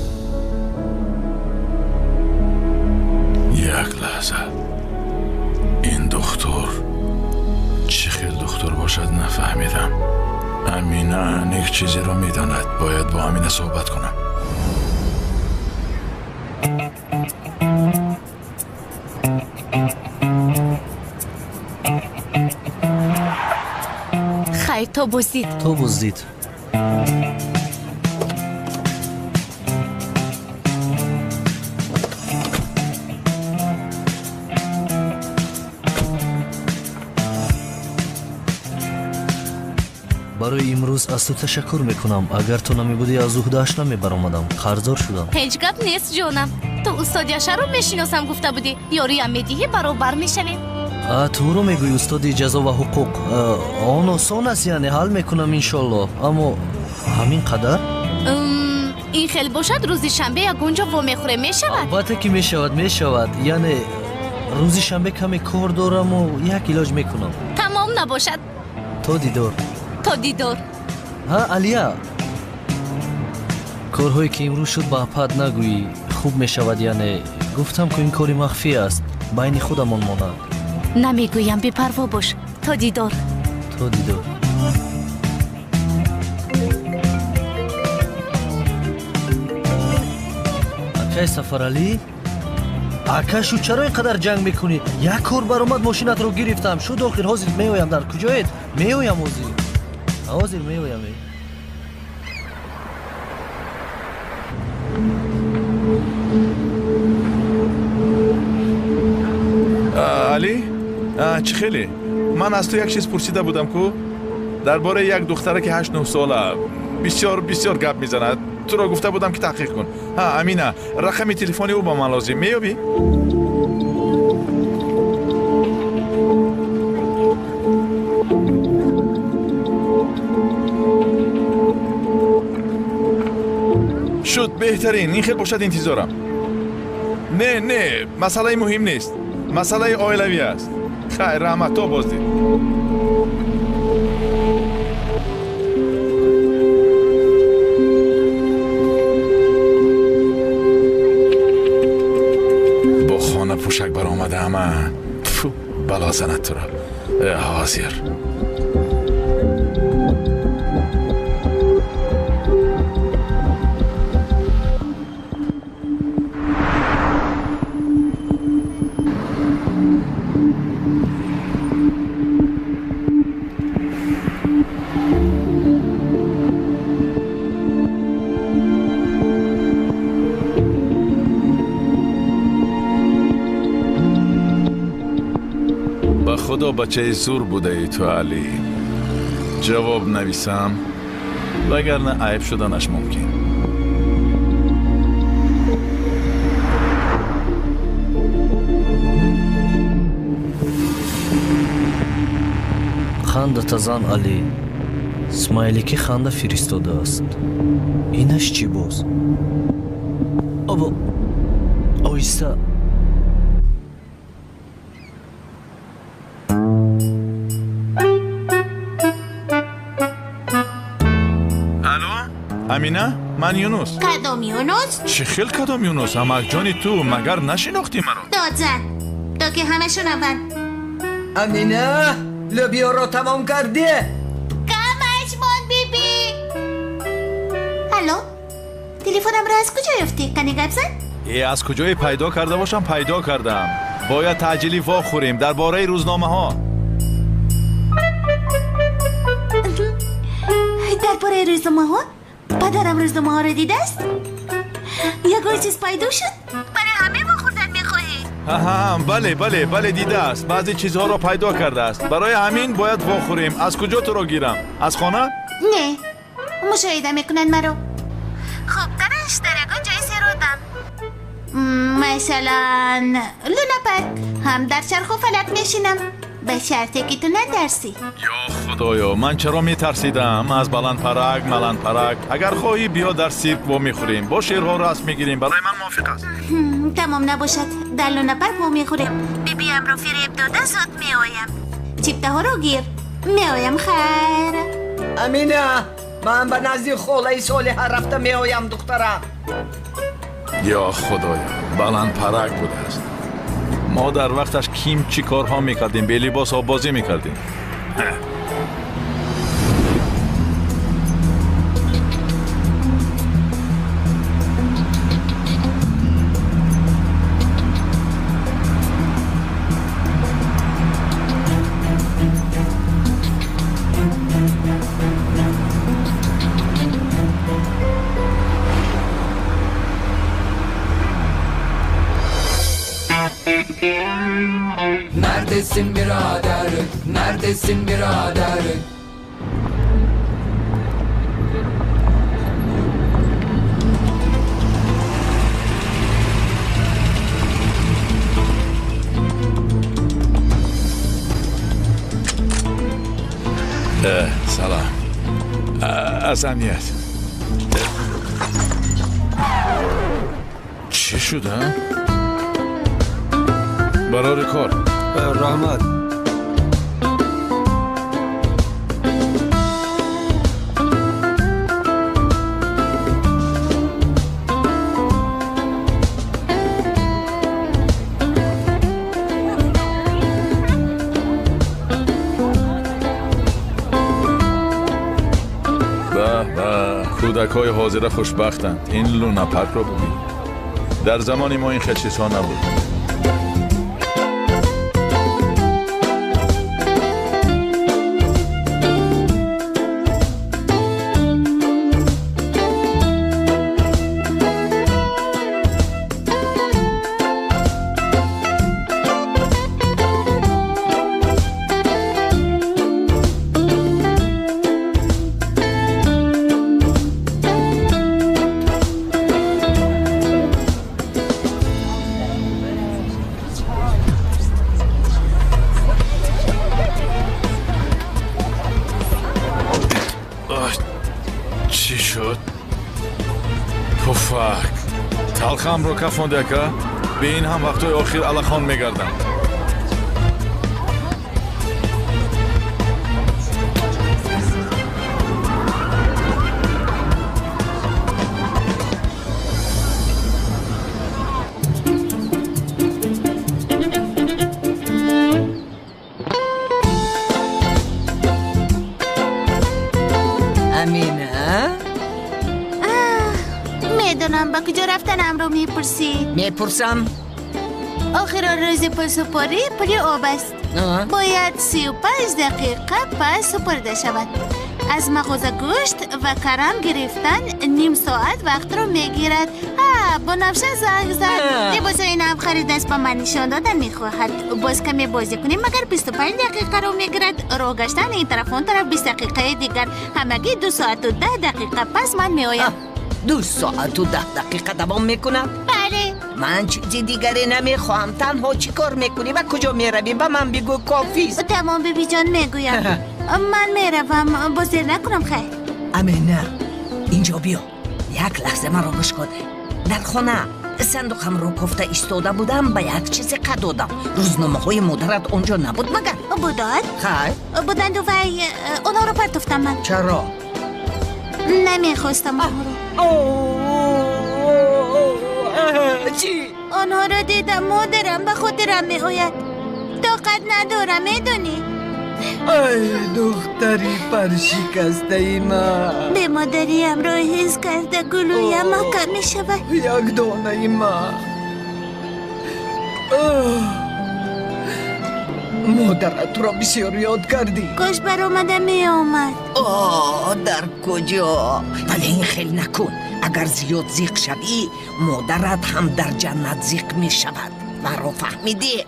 چیزی رو میداند. باید با امینه صحبت کنم. خیر تو بزدید. برای امروز از تو تشکر میکنم. اگر تو نمیبودی از عهده‌اش نمیبرآمدم. قرضدار شدم. هیچ گپ نیست جانم. تو استاد یاشر رو میشناسم گفته بودی یاری هم میدی برابر میشویم. تو رو میگوی استادی جزا و حقوق. آن آسان است، یعنی حل میکنم انشالله. اما همین قدر؟ این خیلی باشد روزی شنبه یک گنجا و میخوره میشود؟ البته که میشود. یعنی روزی شنبه کمی کار دارم و یک علاج میکنم. تمام نباشد. تا دیدار. علیا، کارهایی که امروز شد با اپد نگویی. خوب میشود. یعنی گفتم که این کاری مخفی است، بین خودمان ماند. نمیگویم بی‌پروا باش. تا دیدار. اکای سفرعلی، اکا شو چرا اینقدر جنگ میکنی؟ یک کار برآمد ماشینت رو گرفتم. شو داخل حاضر میایم. در کجایید؟ میایم حاضر میایم. علی، چی خیلی؟ من از تو یک چیز پرسیده بودم کو درباره یک دختره که 8-9 ساله بسیار گپ میزند. تو را گفته بودم که تحقیق کن. امینه، رقم تلفن او با من لازم. میابی؟ شد بهترین. این خیلی باشد انتظارم. نه مسئله مهم نیست. مسئله عائلوی است. خیر، رحمت تو بازدید. با خانه پوشک بر آمده همه. بلا زند تو را. حاضر. خدا بچه زور بوده ای تو علی. جواب نویسم وگرنه عیب شدنش ممکن. خنده تزن علی. اسماعیلی که خنده فرستاده است. اینش چی باز؟ ابا آیسته. امینه، من یونس. کدام یونس؟ چی خیل کدام یونس؟ همک جانی تو مگر نشناختی مرا؟ دادزن تو که همه شنون. امینه، لوبیا رو تمام کردی؟ کمش من بیبی. الو، تلفنم را از کجا یافتی؟ کنی گپ زن؟ از کجای پیدا کرده باشم؟ پیدا کردم. باید تعجیلی وا خوریم درباره روزنامه ها. درباره روزنامه ها؟ پدرم روزنامه ها رو دیده است؟ یک چیز پیدا شد؟ برای همه ما خوردن میخواهی؟ بله دیده است. بعضی چیزها را پیدا کرده است. برای همین باید وا خوریم. از کجا تو را گیرم؟ از خانه؟ نه، مشاهده میکنن مرا. خب درش در یکان جای سرودم. مثلا لونا پارک. هم در چرخ و فلک میشینم. به شرطی که تو ندرسی. یا خدایا، من چرا میترسیدم از بلند پرک. اگر خواهی بیا در سیرک و میخوریم. با شیرها رسم میگیریم. برای من موافق است. تمام نباشد. در لونا پارک و میخوریم. بیبیم رو فریب داده زود میآیم. چیپته ها رو گیر. میآیم. خیر امینه، من به نزدیک خاله صالحه رفته میآیم دخترم. یا خدایا، بلند پرک بوده است. ما در وقتش کیم چی کارها میکردیم؟ به لباس ها بازی میکردیم. Neredesin birader? Neredesin birader? سلام از امنیت چی شده؟ برای کار رحمت کودکای حاضر خوشبختند. این لونا پارک رو ببین. در زمان ما این چیزها نبود. تلخم رو کفونده که به این هم وقتای آخر الخان میگردم. با کجا رفتنم رو میپرسم آخر روز پل سپاری پلی آب است. باید 35 دقیقه پس سپرده شود. از مغازه گوشت و کرم گرفتن نیم ساعت وقت رو میگیرد. بنفشه زنگ زد. لباس این هم خرید است با من نشان دادن میخواهد. باز کمی بازی کنیم مگر 25 دقیقه رو میگیرد. راه گشتن این طرف اون طرف 20 دقیقه دیگر. همگی 2 ساعت و 10 دقیقه پس من میآیم. 2 ساعت و 10 دقیقه دوام میکنم؟ بله. من چیزی دیگری نمیخواهم. تنها چی کار میکنی و کجا میروی؟ به من بگو کافیست. تمام بیبی جان میگویم. من میروم. بازدیر نکنم خیر. امینه اینجا بیا. یک لحظه من رو گوش کن. در خانه صندوقم رو کفته ایستاده بودم به یک چیزی قد دادم. روزنامه های مادرت اونجا نبود مگر؟ بودن؟ خیر بودند و اونها رو پرتفتم من. چرا؟ نمیخواستم اونها رو. چی؟ آنها را دیدم مادرم به خاطرم میآید. طاقت ندارم میدونی. ای دختری پرشکسته ای ما. به مادریم را حس کرده گلویم محکم می شود. یک دانه ای ما. مادرت را بسیار یاد کردی. کاش برآمده می آمد. در کجا؟ ولی این خیلی نکن. اگر زیاد زیق شوی مادرت هم در جنت زیق می شود. و رو فهمیدی؟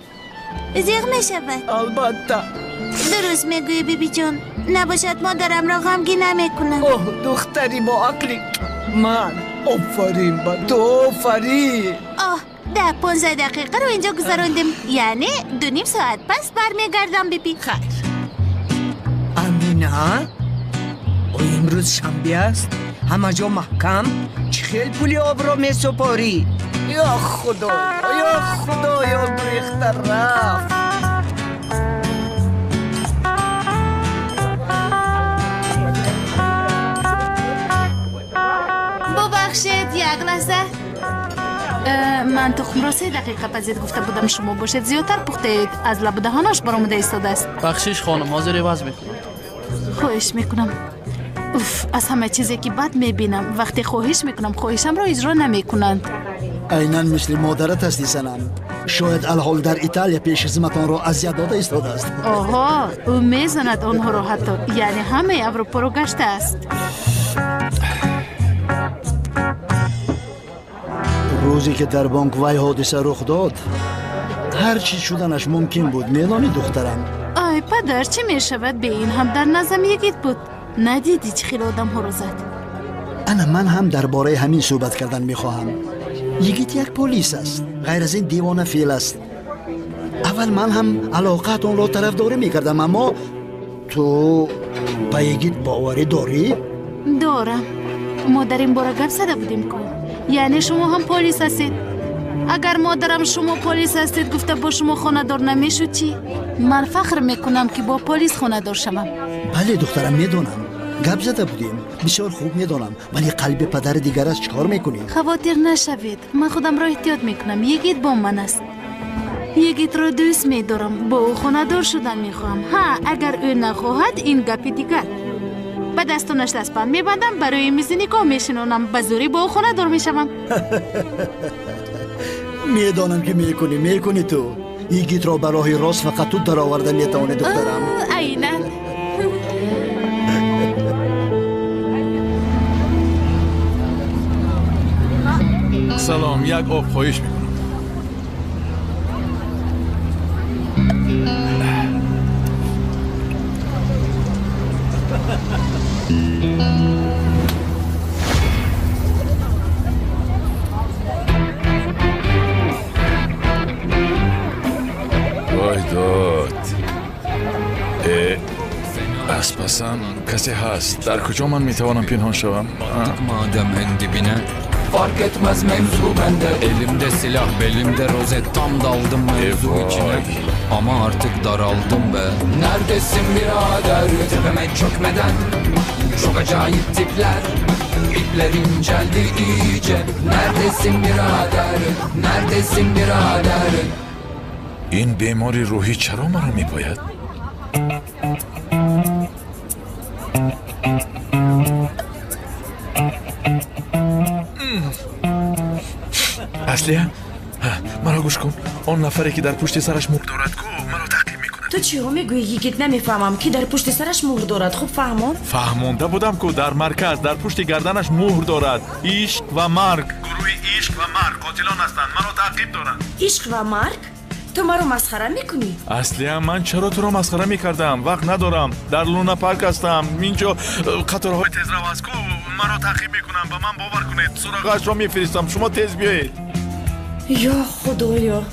زیق می شود؟ البته. درست میگویی بیبی جان. نباشد مادرم را غمگین نمیکنم. دختری با عقلی. من آفرین با تو آفرین. 10-15 دقیقه رو اینجا گذراندیم. یعنی 2.5 ساعت پس برمیگردم بیبی. خیر. امینه امروز شنبه است. همه جا محکم. چه خیلی پولی آب را می سپاری؟ یا خدا یا خدا یا بریخته رفت. ببخشید یک لحظه. من تخم را 3 دقیقه پزید گفته بودم شما باشید زیادتر پخته اید. از لب دهانش برآمده ایستاده است. بخشش خانم حاضر عوض میکنم. خواهش میکنم. از همه چیزی که بد میبینم وقتی خواهش میکنم خواهشم را اجرا نمیکنند. عیناً مثل مادرت هستی سنم. شاید الحال در ایتالیا پیش خدمتان را اذیت داده ایستاده است. آها او میزند آنها را حتی. یعنی همه اروپا را گشته است. روزی که در بانک وی حادثه رخ داد هر چی شدنش ممکن بود میدانی دخترم. آی پدر چه می شود به این هم در نظم یگید بود. ندیدی چه خیلی آدم ها رو زد. من هم درباره همین صحبت کردن میخواهم. یگید یک پلیس است، غیر از این دیوانه فیل است. اول من هم علاقت اون رو طرفداری میکردم، اما تو به یگید باوری داری؟ دارم. ما در این باره گپ زده بودیم که یعنی شما هم پلیس هستید. اگر مادرم شما پلیس هستید گفته با شما خانه دار نمیشود چی؟ من فخر میکنم که با پلیس خانه دار شوم. بله دخترم میدونم، گپ زده بودیم، بسیار خوب میدونم، ولی قلب پدر دیگر است چیکار میکنی؟ خواطر نشوید، من خودم را احتیاط میکنم. یگید با من است. یگید را دوست میدارم، با او خانه دار شدن میخواهم. اگر او نخواهد این گپی دیگر. به دستانش دستبند میبندم، برای میز نگاه میشنونم، به زوری با او خانه دار میشوم. میدانم که میکنی تو. یگید را به راه راست فقط تو در آورده میتوانی دخترم. عیناً. سلام، یک آب خواهش میکنم. وای داد. اسپسم کسی هست؟ در کجا من میتوانم پنهان شوم؟ Madem en dibine fark etmez mevzu bende. Elimde silah belimde rozet, tam daldım mevzu içine. Ama artık daraldım be. Neredesin birader tepeme çökmeden? Çok acayip tipler, ipler inceldi iyice. Neredesin birader, neredesin birader? این بیماری روحی چرا مرا میپاید؟ اصلیه؟ مرا گوش کن. آن نفری که در پشت سرش مهر دارد کو مرا تعقیب میکنه. تو چی ها میگوی یگید؟ نمیفهمم که در پشت سرش مهر دارد. خوب فهمان؟ فهمانده بودم که در مرکز در پشت گردنش مهر دارد. عشق و مرگ. گروه عشق و مرگ قاتلان هستند، مرا تعقیب دارند. عشق و مرگ؟ تو مرا مسخره میکنی؟ اصلی من چرا تو را مسخره میکردم؟ وقت ندارم. در لونا پارک هستم. اینجا قطارهای تیزرو است کو مرا تعقیب میکنم. به من باور کنید. سراغش را میفرستم. شما تیز بیایید. یا خدایا.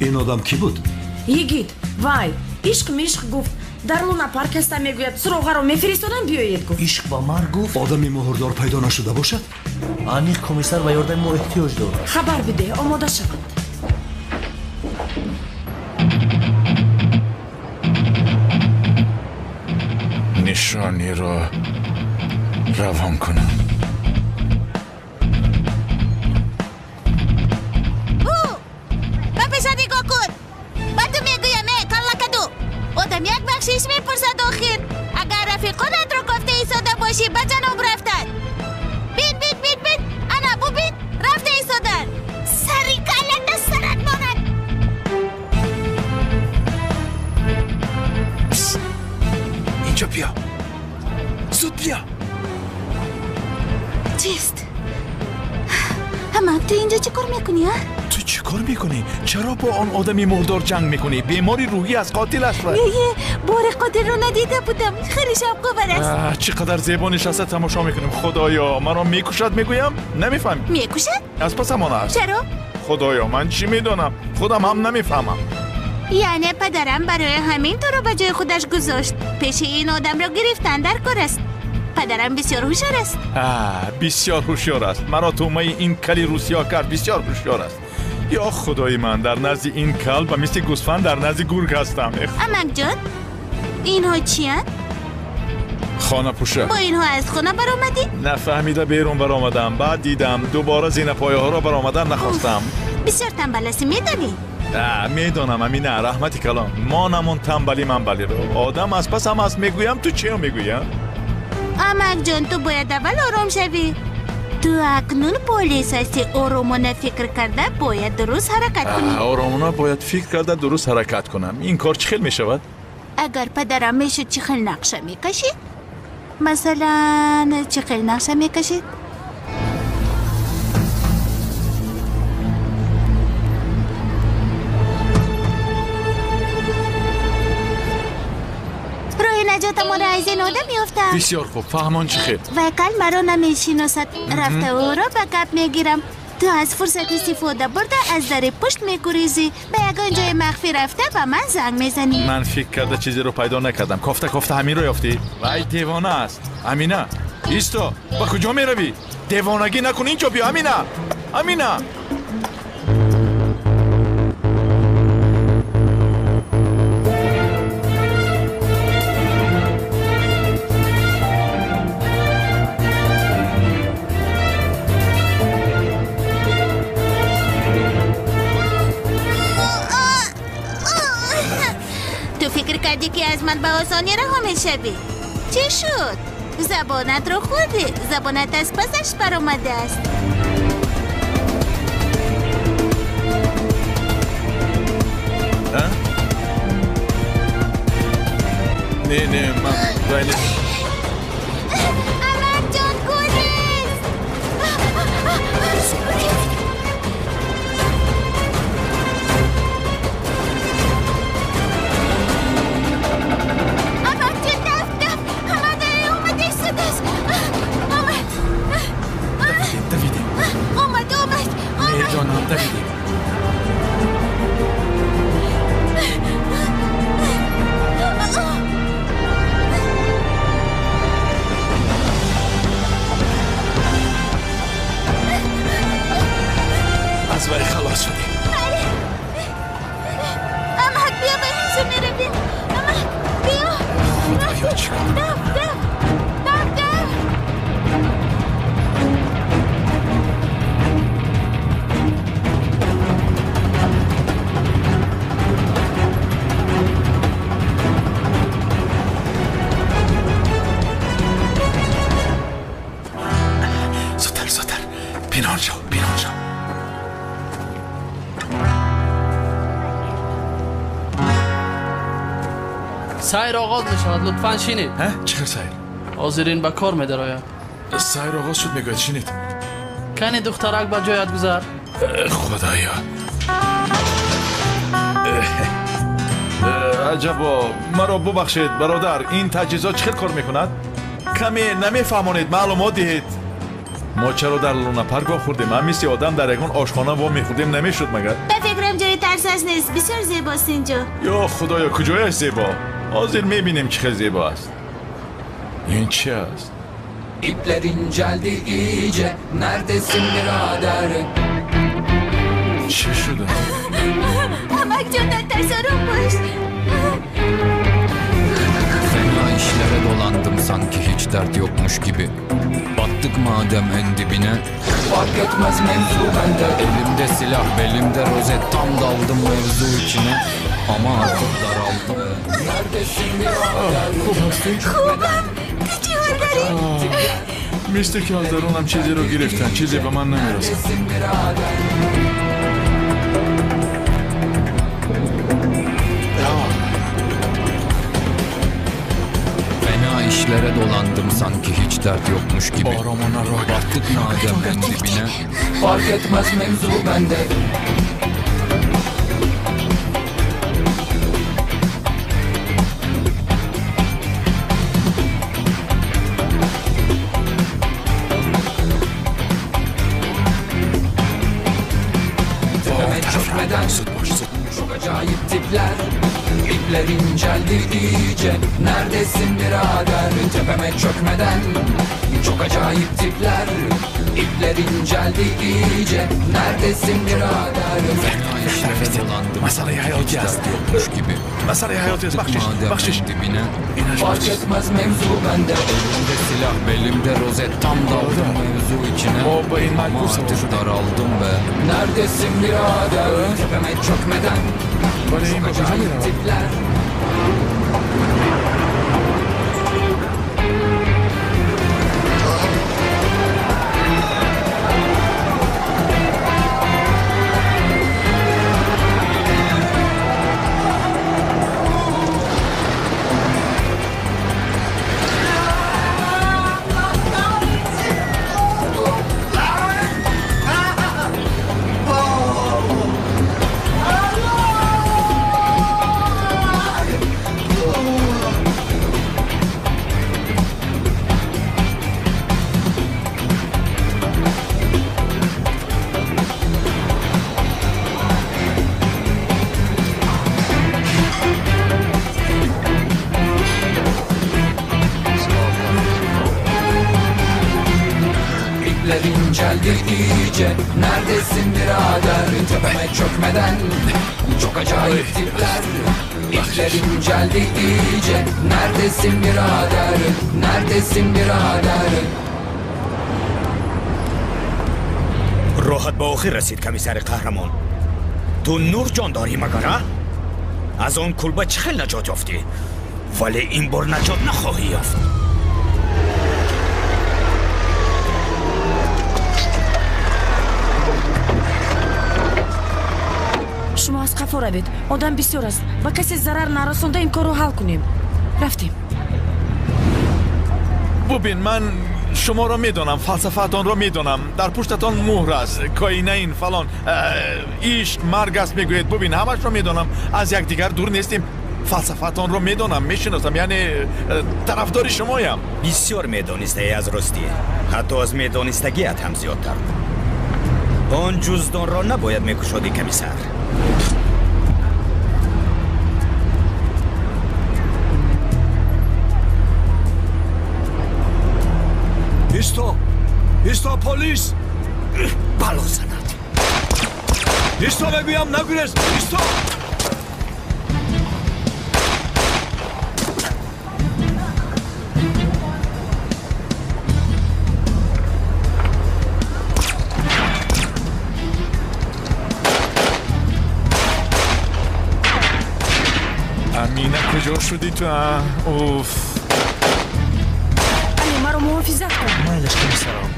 این آدم کی بود؟ یگید. وای عشق میشق گفت. در لونا پارک هستم میگوید سراغ را میفرستادم بیایید گفت. عشق با مرگ گفت. آدمی مهردار پیدا نشده باشد؟ انیق کمیسر و یاردن ما احتیاج دارد. خبر بده آماده شود. نشانی را روان کنم. به پیشا نگاه کن. با تو میگویم کلکدو. آدم یک بخشیش میپرسد آخر اگر رفیقانت رو گفته ایستاده باشی به جنوب رفتن. بین انا ببین رفته ایستادن. سری کلت سرت ماند. اینجا بیا. زود بیا. چیست؟ تو اینجا چه کار میکنی ها؟ تو چه کار میکنی؟ چرا با آن آدمی مردار جنگ میکنی؟ بیماری روحی از قاتلش را. بار قاتل رو ندیده بودم. خیلی شبقاور است. چقدر زیبا نشسته تماشا میکنیم. خدایا مرا میکشد میگویم؟ نمیفهمی؟ میکشد؟ از پس همان است. چرا؟ خدایا من چی میدونم؟ خودم هم نمیفهمم. یعنی پدرم برای همین تو رو به جای خودش گذاشت. پیش این آدم رو گرفتن در کار است. پدرم بسیار هوشیار است. بسیار هوشیار است. مرا تومه این کلی روسیا کرد. بسیار هوشیار است. یا خدای من در نزد این کلب و مثل گوسفند در نزد گرگ هستم. امک جان اینها چی هست؟ خانه پوشه. با اینها از خانه برآمدی؟ نفهمیده بیرون برآمدم. بعد دیدم دوباره زین پایه ها را برآمدن نخواستم. بسیار تنبل هستی میدانی؟ میدانم امینه رحمتی کلام. ما نمون تنبلی منبلی رو. آدم از پس هم از میگویم تو چی میگویم؟ امک جان تو باید اول آرام شوی. تو اکنون پلیس هستی. آرامانه فکر کرده باید درست حرکت کنی. آرامانه باید فکر کرده درست حرکت کنم. این کار چه خیل می شود؟ اگر پدرم میشد چه خیل نقشه میکشید؟ مثلا چه خیل نقشه میکشید؟ کارت ملاحظه ناده میافتم. بسیار خوب فهمان چه خیر. وکل مرا نمیشناسد. رفته او را به گپ میگیرم. تو از فرصت استفاده برده از در پشت میگریزی. به یگان جای مخفی رفته به من زنگ میزنی. من فکر کرده چیزی رو پیدا نکردم. کافته همین رو یافتی؟ وای دیوانه است. امینه ایستا، با کجا میروی؟ دیوانگی نکن، اینجا بیا. امینه تو فکر کردی که از من به آسانی رها میشوی؟ چی شد؟ زبانت رو خوردی. زبانت از پسش بر آمده است. نه من ولی احمد جان گریز. از وی خلاص شدی. احمد بیا به اینجا میرویم. احمد بیا. خدایا چیکار؟ زودتر پنهان شو. سیر آغاز می شود. لطفاً شینید. چه سیر؟ حاضرین به کار می دراید. سیر آغاز شد میگوید شینید. کنی دخترک به جایت گذار. خدایا عجبا. مرا ببخشید برادر، این تجهیزات چه کار میکند؟ کمی نمیفهمانید، معلومات دهید. ما چرا در لونا پارک خوردیم؟ من مثل آدم در یکون آشخانه وا میخوردیم نمیشد مگر؟ به فکرم جای ترس نیست. بسیار زیباست اینجا. یا خدایا کجای زیبا؟ حاضر میبینیم چه زیبا است. این چی است؟ İplerin geldi iyice. Neredesin birader? چی شده؟ احمد جان در تصارف باش. Fena işlere dolandım sanki hiç dert yokmuş gibi. Battık madem en dibine. Fark etmez mevzu bende. Elimde silah, belimde rozet. Tam daldım mevzu içine. Ama artık daraldım. Neredesin birader? خوبم. چی حال داری؟ مثل که از درونم چیزی رو گرفتن، چیزی به من نمیرسه. Fena işlere dolandım sanki hiç dert yokmuş gibi. Battık madem en dibine. Fark etmez mevzu bende. Çok acayip tipler. İpler inceldi iyice. Neredesin birader? Tepeme çökmeden. Çok acayip tipler. İpler inceldi iyice. Neredesin birader? Fena işlere dolandım. Masalaya hayat yaz. Yokmuş gibi. Masalaya hayat yaz. Bakşiş. Dibine. Fark etmez mevzu bende. Elimde silah, belimde rozet. Tam daldım mevzu içine. Ama artık daraldım be. Neredesin birader? Tepeme çökmeden. Çok acayip tipler. geldi iyice. Neredesin birader? Tepeme çökmeden çok acayip tipler. İşlerim inceldi iyice. Neredesin birader? Neredesin birader? راحت به آخر رسید کمیسر قهرمان. تو نور جان داری مگر ها؟ از آن کلبه چه خیلی نجات یافتی، ولی این بار نجات نخواهی یافت. شما از قفا روید. آدم بسیار است. با کسی ضرر نرسانده این کار رو حل کنیم. رفتیم. ببین من شما را میدونم، فلسفه‌تان را میدونم، در پشتتان مهر است، کاینین فلان عشق مرگ است میگویید. ببین همش را میدونم، از یک دیگر دور نیستیم. فلسفه‌تان را میدونم، میشناسم، یعنی طرفدار شمایم. بسیار میدانسته از راستی، حتی از میدانستگیت هم زیادتر. آن جزدان را نباید میکشادی کمیسر. ایستا پلیس بلا زند. ایستا بگویم نگریز. ایستا امینه کجا شدی تو؟ اوف علی مرا محافظت کن. مایلش کمیسرم.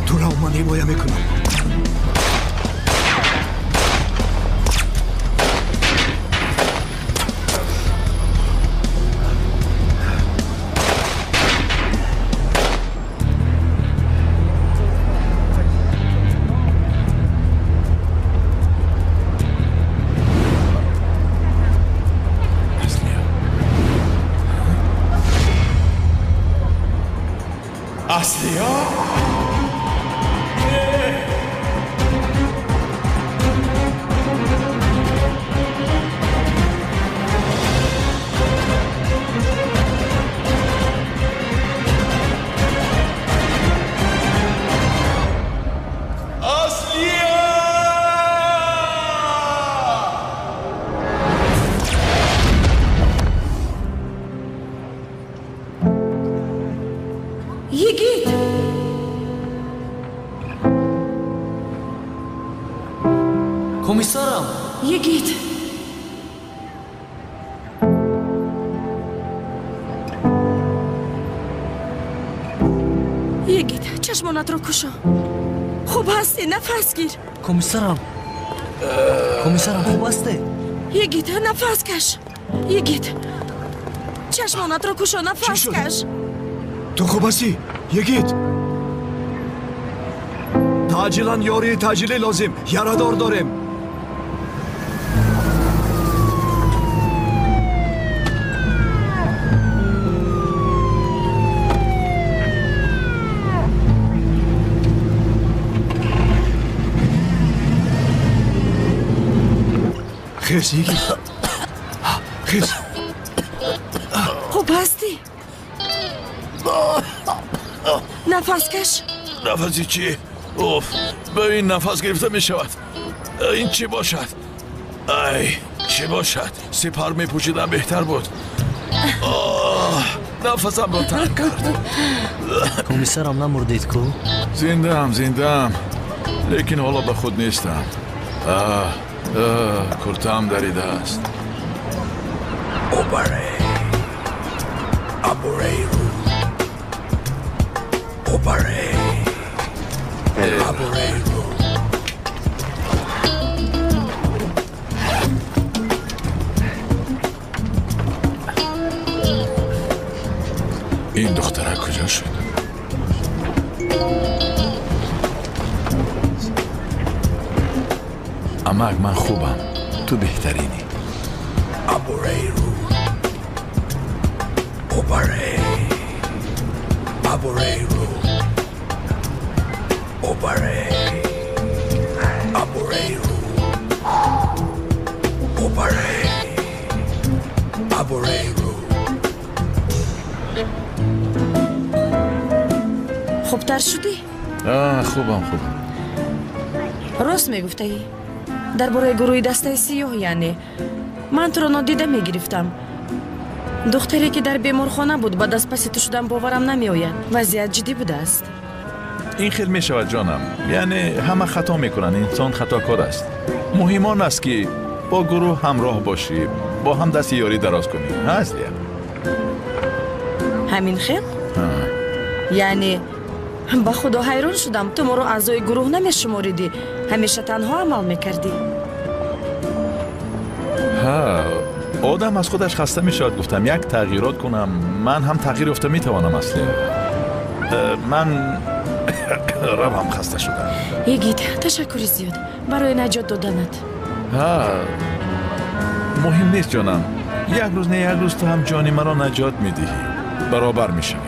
تو را من حمایه میکنم. اصلیا؟ کمیسرم. یگید یگید چشمانت رو کشو. خوب هستی؟ نفس گیر. کمیسرم خوب هستی؟ یگید نفس کش. یگید چشمانت رو کشو. نفس کش. تو خوب هستی؟ یگید تاجیلان یاری تاجیلی لازم. یارادار داریم. خیز یکی خیز. خوب هستی؟ نفس کش. نفسی چی؟ اوف ببین نفس گرفته می شود. این چی باشد؟ ای چی باشد؟ سپر می پوشیدم بهتر بود. نفسم را تنگ کرد. کمیسرم نمردید کو؟ زندم لیکن حالا به خود نیستم. کلتم دریده است. اوبره ابوریرو اوبره ابوریرو. این دختره کجا شد؟ امک من خوبم، تو بهترینی. ابوریرو اوبره ابوریرو اوبره خوبتر شدی؟ خوبم راست میگفتی درباره گروه دسته سیاه یعنی من تو را نادیده میگرفتم دختری که در بیمارخانه بود بعد از پس تو شدن باورم نمیآید وضعیت جدی بوده است این خیلی می شود جانم یعنی همه خطا میکنن انسان خطاکار است مهم آن است که با گروه همراه باشی با هم دست یاری دراز کنی هست همین خیل؟ یعنی با خدا حیران شدم تو ما رو اعضای گروه نمیشماریدی همیشه تنها عمل میکردی آدم از خودش خسته میشود گفتم یک تغییرات کنم من هم تغییر یافته میتوانم اصلی من روم خسته شدم یگید تشکری زیاد برای نجات دادنت مهم نیست جانم یک روز نه یک روز تو هم جانی مرا نجات میدهی برابر میشویم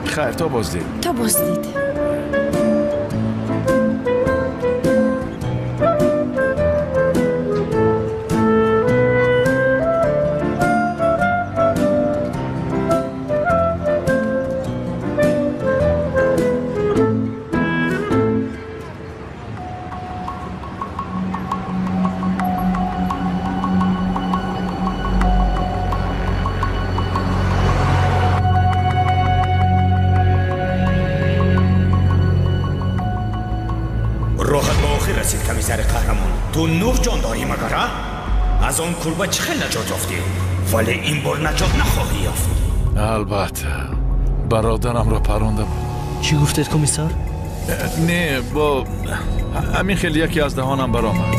خیر تا بازدید تو نور جان داری مگر از آن کلبه چه خیلی نجات یافتی ولی این بار نجات نخواهی یافت البته برادرم را پرانده بود چی گفتید کمیسر؟ نه با همین خیلی یکی از دهانم برآمد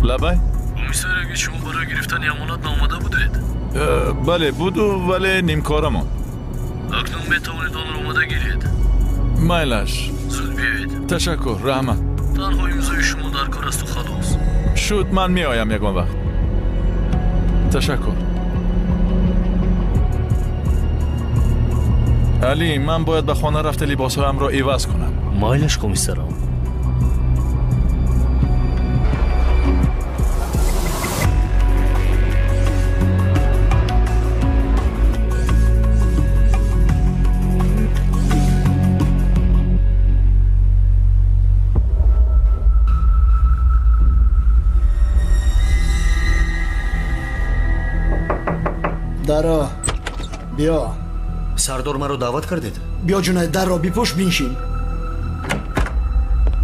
لبای؟ کمیسر اگه شما برای گرفتن امانت ناماده بودید؟ بله بود ولی نیمکارم اکنون میتوانید آن را آماده گیرید مایلش زود بیایید تشکر رحمت تنها امضای شما در کار است و خلاص شد من می آیم یکان وقت تشکر علی من باید به خانه رفته لباسهایم را عوض کنم مایلش کمیسرم دارا بیا سردار مرا دعوت کردید بیا جنید در را بپوش بینشین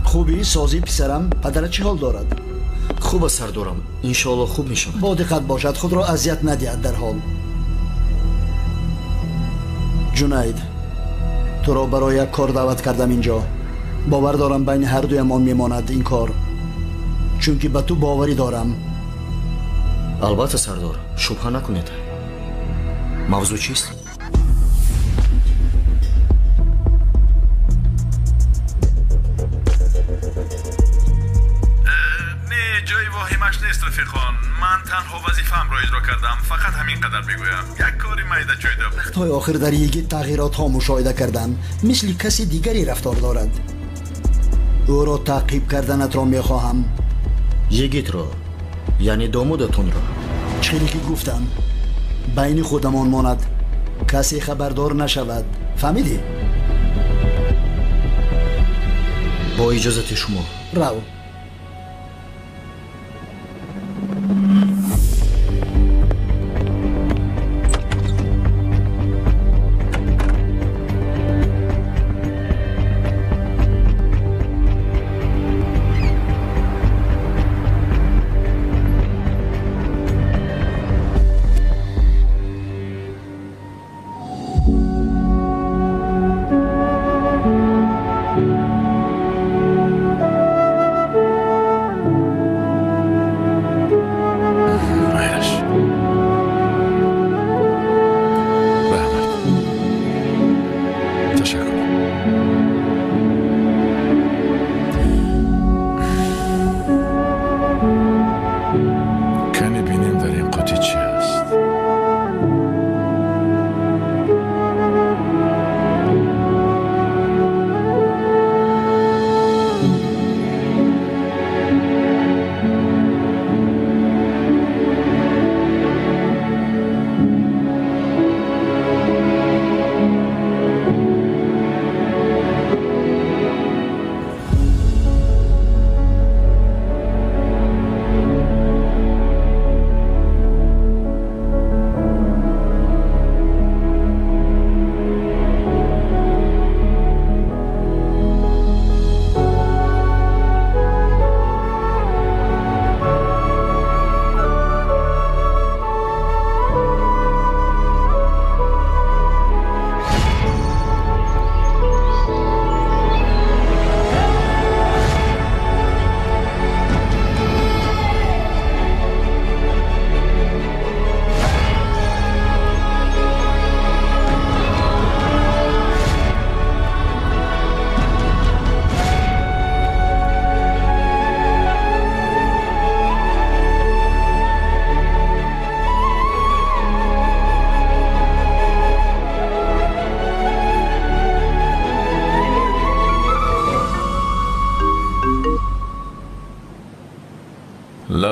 خوبی سازی پسرم پدرت چه حال دارد خوب است سردارم انشاءالله خوب می شود با دقت باشد خود را اذیت ندهد در حال جنید تو را برای یک کار دعوت کردم اینجا باور دارم بین هر دویمان میماند این کار چون که به تو باوری دارم البته سردار شبهه نکنید موضوع چیست؟ نه جای واهمش نیست رفیقان من تنها وظیفه‌ام را اجرا کردم فقط همین قدر بگویم یک کاری میده جایده وقتهای آخر در یگید تغییرات ها مشاهده کردم مثل کسی دیگری رفتار دارد او را تعقیب کردنت را میخواهم یگید را یعنی دامودتون را چیزی که گفتم بین خودمان ماند کسی خبردار نشود فهمیدی؟ با اجازت شما رو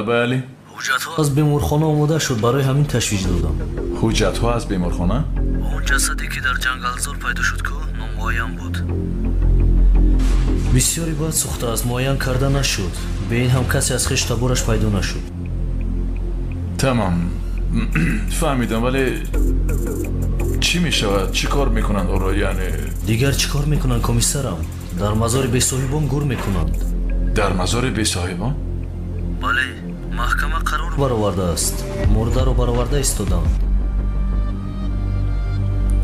بله حجت‌ها از بیمارخانه آماده شد، برای همین تشویش دادم. حجت‌ها از بیمارخانه؟ اون جسدی که در جنگلزار پیدا شد که نامعین بود. بسیاری باید سوخته است، معین کرده نشد. به این هم کسی از خشت تبارش پیدا نشد. تمام فهمیدم، ولی چی می شود؟ چی کار میکنند او را؟ یعنی دیگر چی کار میکنند کمیسرم؟ در مزار بی صاحبان گور میکنند. در مزار بی صاحبان؟ بله، محکمه قرار برآورده است، مرده رو برآورده ایستادند.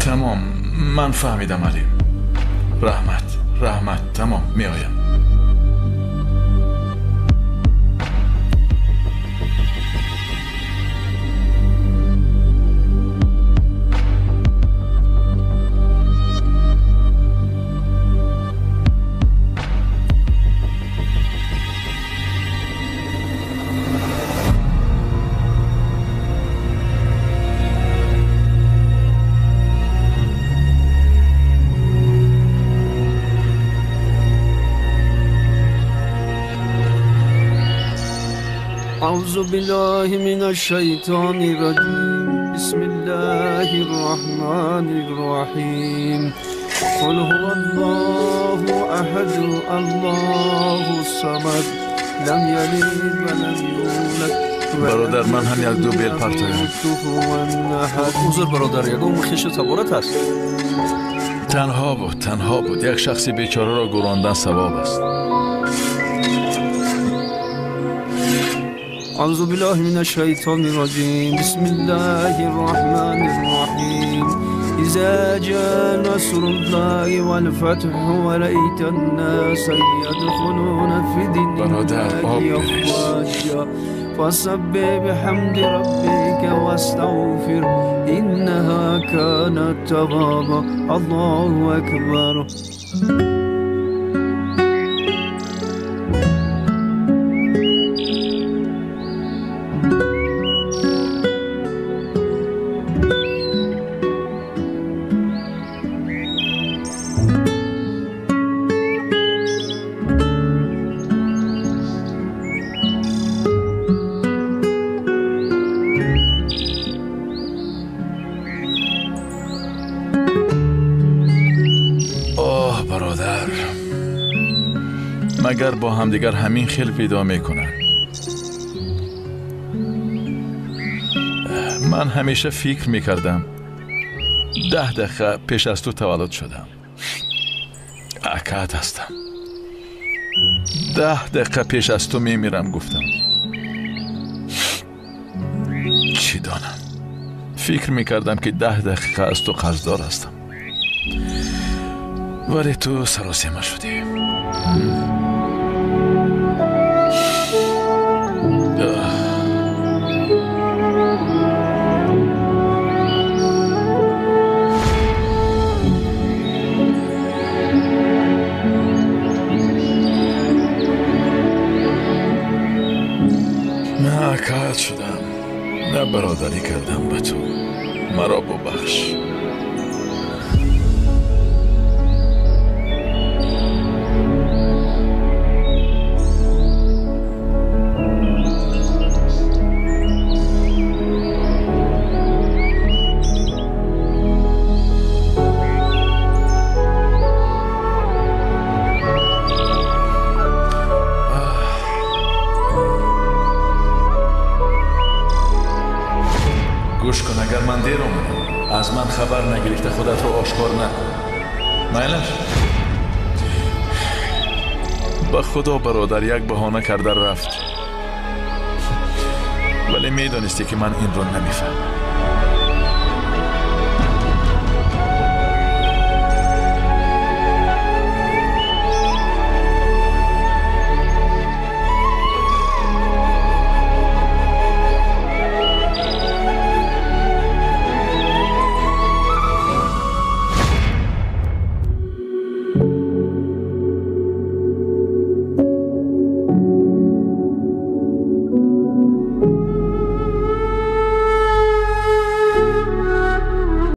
تمام من فهمیدم علی. رحمت تمام می آیم. أعوذ بالله من الشيطان الرجيم بسم الله الرحمن الرحيم قل هو الله أحد الله الصمد لم يلد ولم يولد برادر من هم یک دو بیل پرتایم. حضور برادر یکم خیش تبارت است. تنها بود یک شخصی بیچاره را گراندن ثواب است. أعوذ بالله من الشيطان الرجيم بسم الله الرحمن الرحيم إذا جاء نصر الله والفتح ورأيت الناس يدخلون في دين الله أفواجا فسبح بحمد ربك واستغفر إنها كانت توابا الله أكبر. مگر با همدیگر همین خیل پیدا میکنن؟ من همیشه فکر میکردم 10 دقیقه پیش از تو تولد شدم. اکد هستم. 10 دقیقه پیش از تو میمیرم گفتم. چی دانم؟ فکر میکردم که 10 دقیقه از تو قرضدار هستم، ولی تو سراسیمه شدی. ناکات شدم، نه برادری کردم به تو، مرا ببخش. گوش کن، اگر من دیر اومدم از من خبر نگرفته خودت رو آشکار نکن. میلش به خدا برادر یک بهانه کرده رفت، ولی میدانستی که من این رو نمیفهمم.